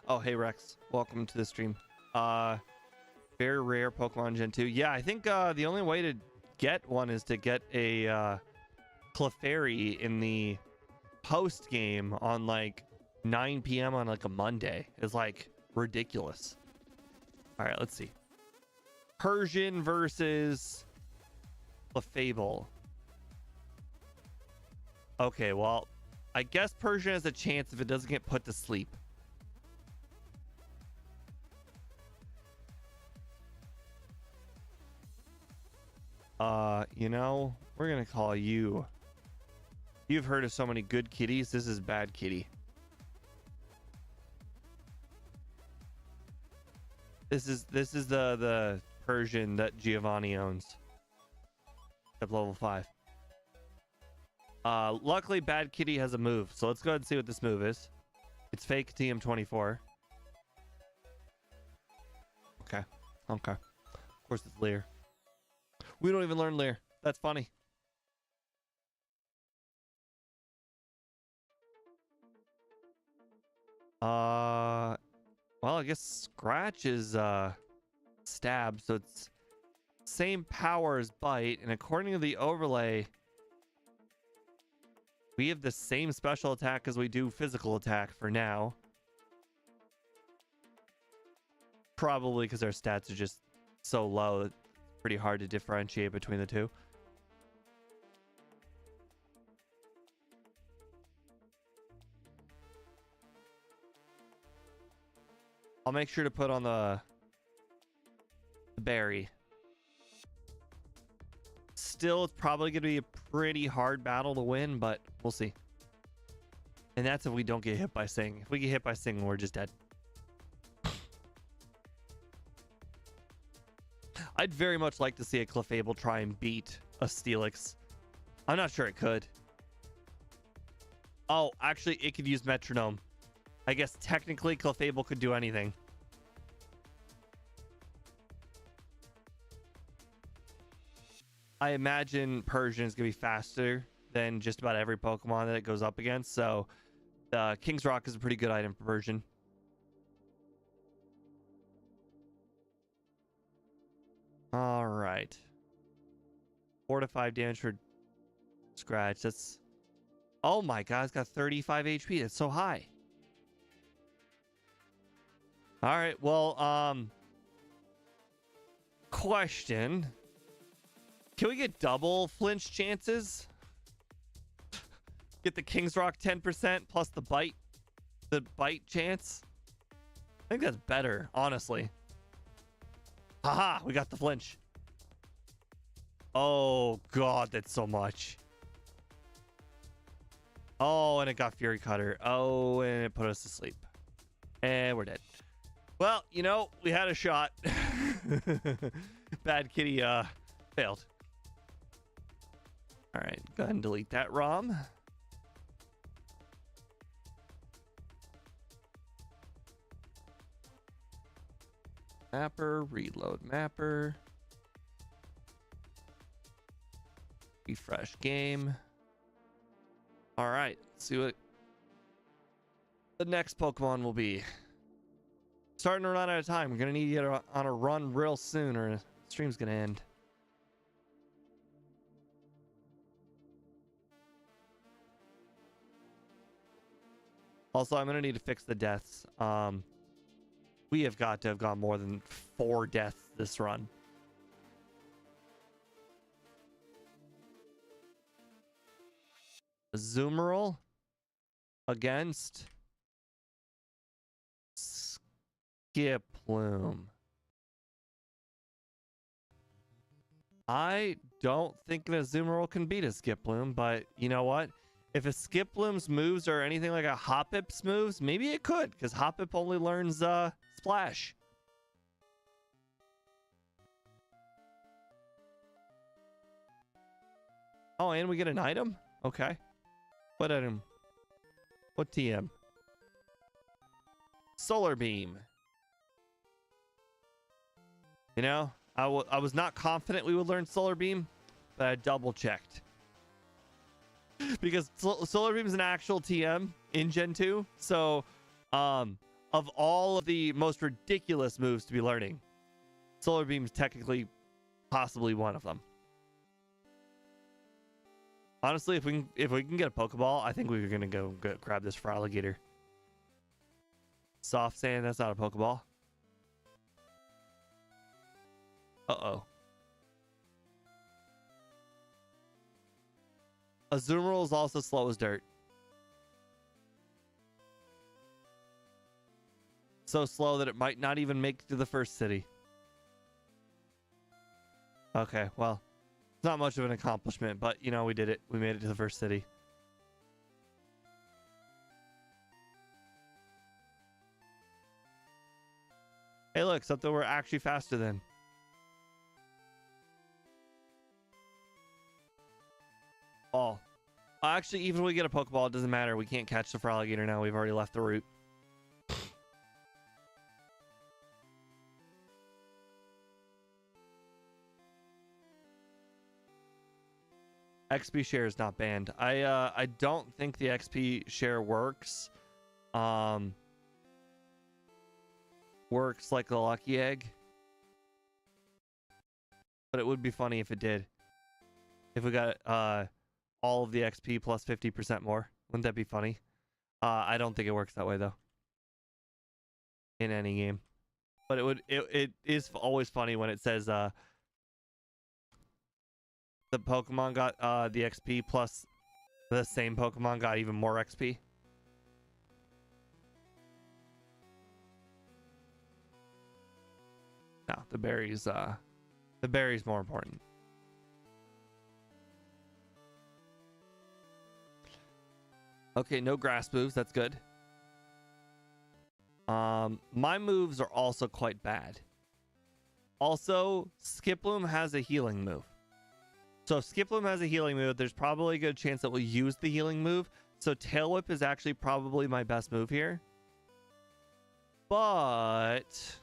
Oh, hey Rex, welcome to the stream. Very rare Pokemon Gen 2. Yeah, I think the only way to get one is to get a Clefairy in the post game on like 9 p.m. on like a Monday. It's like ridiculous. All right, let's see. Persian versus Clefable. Okay, well, I guess Persian has a chance if it doesn't get put to sleep. You know, we're gonna call you. You've heard of so many good kitties. This is bad kitty. This is the Persian that Giovanni owns. At level 5. Luckily bad kitty has a move, so let's go ahead and see what this move is. It's fake TM24. Okay. Okay. Of course it's Leer. We don't even learn Leer. That's funny. Well, I guess Scratch is stab, so it's same power as Bite, and according to the overlay, we have the same special attack as we do physical attack for now. Probably because our stats are just so low, it's pretty hard to differentiate between the two. I'll make sure to put on the berry. Still, it's probably going to be a pretty hard battle to win, but we'll see. And that's if we don't get hit by Sing. If we get hit by Sing, we're just dead. I'd very much like to see a Clefable try and beat a Steelix. I'm not sure it could. Oh, actually, it could use Metronome. I guess technically Clefable could do anything. I imagine Persian is going to be faster than just about every Pokemon that it goes up against. So King's Rock is a pretty good item for Persian. All right. 4 to 5 damage for Scratch. That's... Oh my god, it's got 35 HP. That's so high. All right, well, question. Can we get double flinch chances? Get the King's Rock 10% plus the bite chance? I think that's better, honestly. Haha, we got the flinch. Oh god, that's so much. Oh, and it got Fury Cutter. Oh, and it put us to sleep. And we're dead. Well, you know, we had a shot. Bad kitty failed. All right, go ahead and delete that ROM. Mapper, reload mapper. Refresh game. All right, let's see what the next Pokemon will be. Starting to run out of time. We're gonna need to get on a run real soon, or the stream's gonna end. Also, I'm gonna need to fix the deaths. We have got to have gone more than 4 deaths this run. Azumarill against Skiploom. I don't think an Azumarill can beat a Skiploom, but you know what? If a Skiploom's moves are anything like a Hoppip's moves, maybe it could, because Hoppip only learns Splash. Oh, and we get an item? Okay. What item? What TM? Solar Beam. You know, I was not confident we would learn Solar Beam, but I double checked. Because Solar Beam is an actual TM in Gen 2. So, of all of the most ridiculous moves to be learning, Solar Beam is technically possibly one of them. Honestly, if we can get a Pokeball, I think we're gonna go grab this for alligator. Soft Sand, that's not a Pokeball. Uh-oh. Azumarill is also slow as dirt. So slow that it might not even make it to the first city. Okay, well, it's not much of an accomplishment, but you know, we did it. We made it to the first city. Hey, look, something we're actually faster than. Ball. Actually, even if we get a Pokeball, it doesn't matter. We can't catch the Feraligatr now. We've already left the route. XP share is not banned. I don't think the XP share works. Works like the lucky egg. But it would be funny if it did. If we got all of the XP plus 50% more. Wouldn't that be funny? I don't think it works that way though. In any game. But it is always funny when it says the Pokemon got the XP plus the same Pokemon got even more XP. No, the berries more important. Okay, no grass moves, that's good. My moves are also quite bad. Also, Skiploom has a healing move. So if Skiploom has a healing move, there's probably a good chance that we'll use the healing move. So Tail Whip is actually probably my best move here. But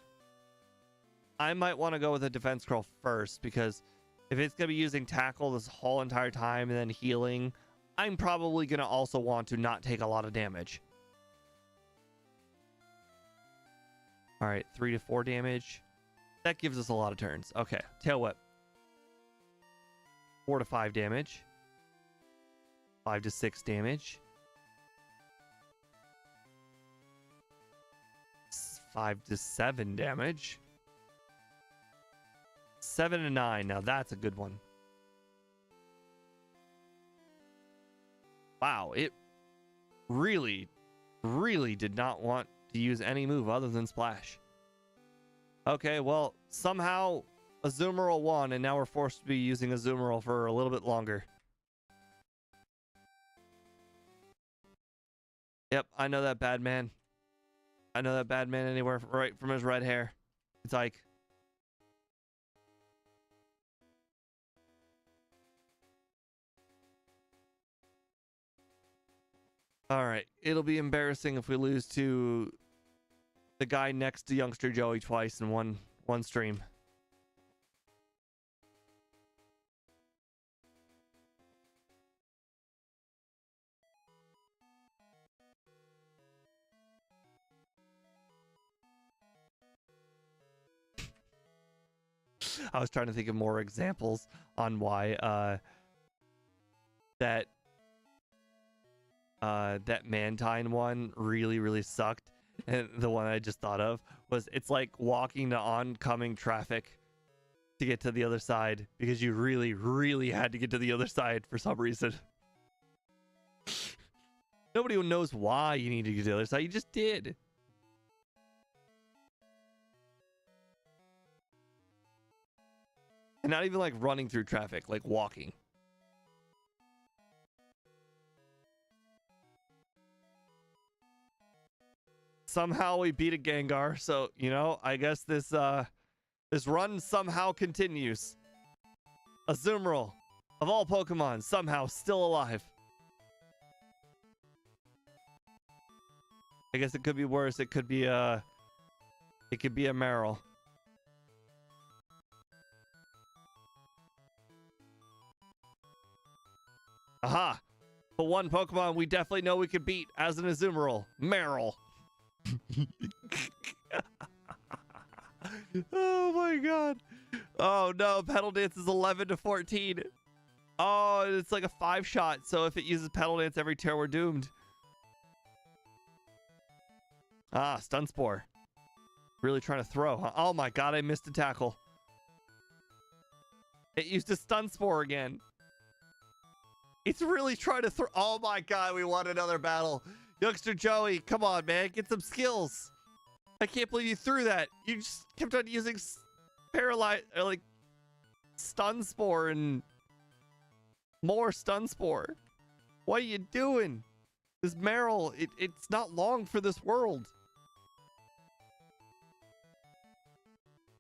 I might want to go with a defense curl first, because if it's going to be using tackle this whole entire time and then healing, I'm probably going to also want to not take a lot of damage. All right, 3 to 4 damage. That gives us a lot of turns. Okay, Tail Whip. 4 to 5 damage. 5 to 6 damage. 5 to 7 damage. 7 to 9. Now that's a good one. Wow, it really, really did not want to use any move other than Splash. Okay, well, somehow Azumarill won, and now we're forced to be using Azumarill for a little bit longer. Yep, I know that bad man. I know that bad man anywhere right from his red hair. It's Ike. All right, it'll be embarrassing if we lose to the guy next to Youngster Joey twice in one one stream. I was trying to think of more examples on why that Mantine one really sucked. And the one I just thought of was it's like walking to oncoming traffic to get to the other side because you really had to get to the other side for some reason. Nobody knows why you need to get to the other side. You just did. And not even like running through traffic, like walking. Somehow we beat a Gengar, so you know, I guess this run somehow continues. Azumarill, of all Pokemon, somehow still alive. I guess it could be worse. It could be a Marill. Aha! But one Pokemon we definitely know we could beat as an Azumarill, Marill. Oh my god. Oh no, Petal Dance is 11 to 14. Oh, it's like a 5-shot, so if it uses Petal Dance every turn, we're doomed. Ah, Stun Spore. Really trying to throw, huh? Oh my god, I missed a tackle. It used a Stun Spore again. It's really trying to throw. Oh my god, we won another battle. Youngster Joey, come on, man. Get some skills. I can't believe you threw that. You just kept on using paralyze, like Stun Spore and more Stun Spore. What are you doing? This Marill, it's not long for this world.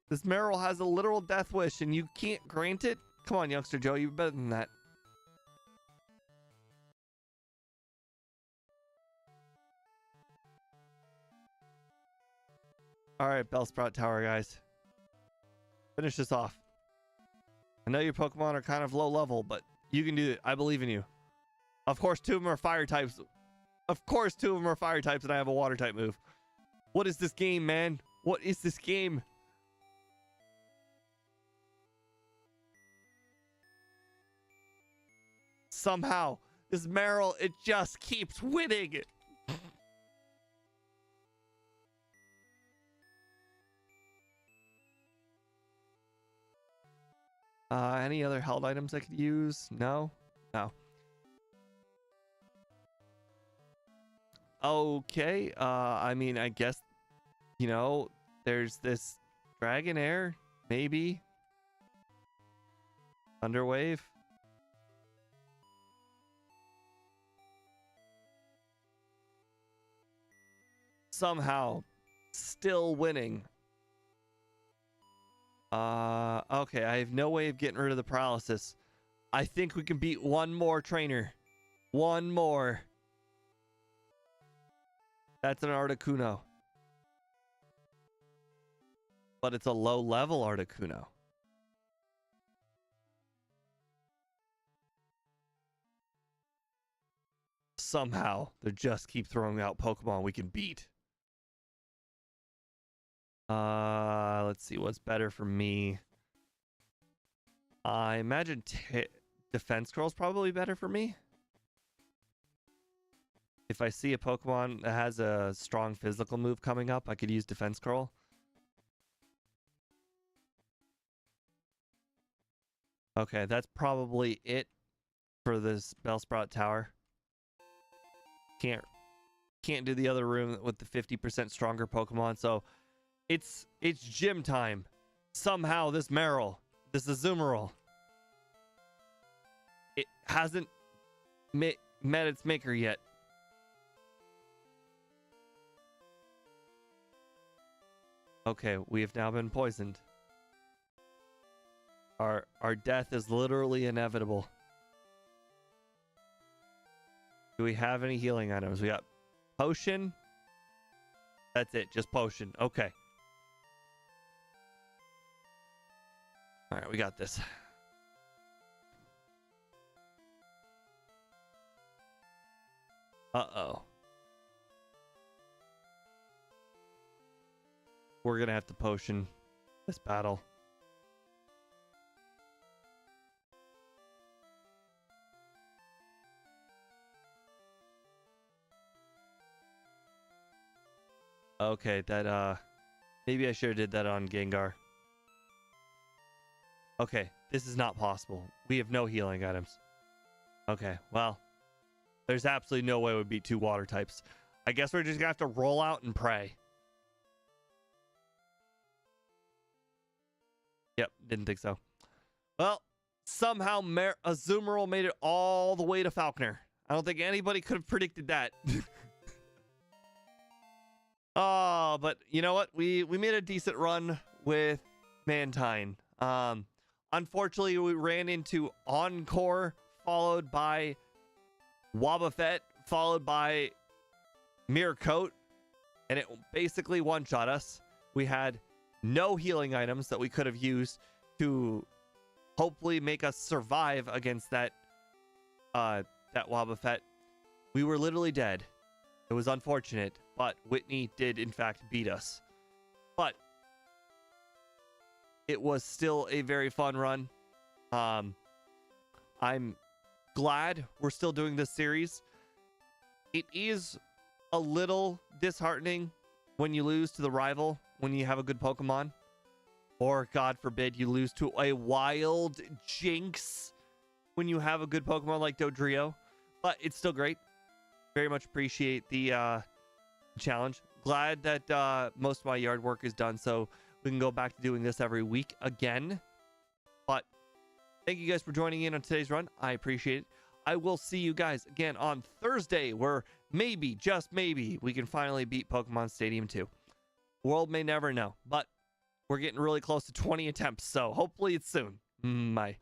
This Marill has a literal death wish and you can't grant it? Come on, Youngster Joey, you're better than that. All right, Bellsprout Tower, guys. Finish this off. I know your Pokemon are kind of low level, but you can do it. I believe in you. Of course, 2 of them are fire types. Of course, 2 of them are fire types, and I have a water type move. What is this game, man? What is this game? Somehow, this Marill, it just keeps winning. Any other held items I could use? No? No. Okay. I mean, I guess, you know, there's this Dragonair, maybe. Thunderwave. Somehow, still winning. Okay, I have no way of getting rid of the paralysis. I think we can beat one more trainer. One more. That's an Articuno. But it's a low level Articuno. Somehow, they just keep throwing out Pokemon we can beat. Let's see what's better for me. I imagine Defense Curl is probably better for me. If I see a Pokemon that has a strong physical move coming up, I could use Defense Curl. Okay, that's probably it for this Bellsprout Tower. Can't do the other room with the 50% stronger Pokemon, so it's gym time. Somehow this Marill, this Azumarill, it hasn't met its maker yet. Okay, we have now been poisoned. Our death is literally inevitable. Do we have any healing items? We got potion. That's it, just potion. Okay. All right, we got this. Uh-oh. We're gonna have to potion this battle. Okay, that maybe I should have did that on Gengar. Okay, this is not possible. We have no healing items. Okay, well, there's absolutely no way we beat 2 water types. I guess we're just gonna have to roll out and pray. Yep, didn't think so. Well, somehow Azumarill made it all the way to Falconer. I don't think anybody could have predicted that. Oh, but you know what? We made a decent run with Mantine. Unfortunately, we ran into Encore, followed by Wobbuffet, followed by Mirror, and it basically one-shot us. We had no healing items that we could have used to hopefully make us survive against that Wobbuffet. We were literally dead. It was unfortunate, but Whitney did in fact beat us. But it was still a very fun run. I'm glad we're still doing this series. It is a little disheartening when you lose to the rival when you have a good Pokemon. Or, God forbid, you lose to a wild Jinx when you have a good Pokemon like Dodrio. But it's still great. Very much appreciate the challenge. Glad that most of my yard work is done, so we can go back to doing this every week again. But thank you guys for joining in on today's run. I appreciate it. I will see you guys again on Thursday, where maybe, just maybe, we can finally beat Pokemon Stadium 2. World may never know, but we're getting really close to 20 attempts, so hopefully it's soon. Bye.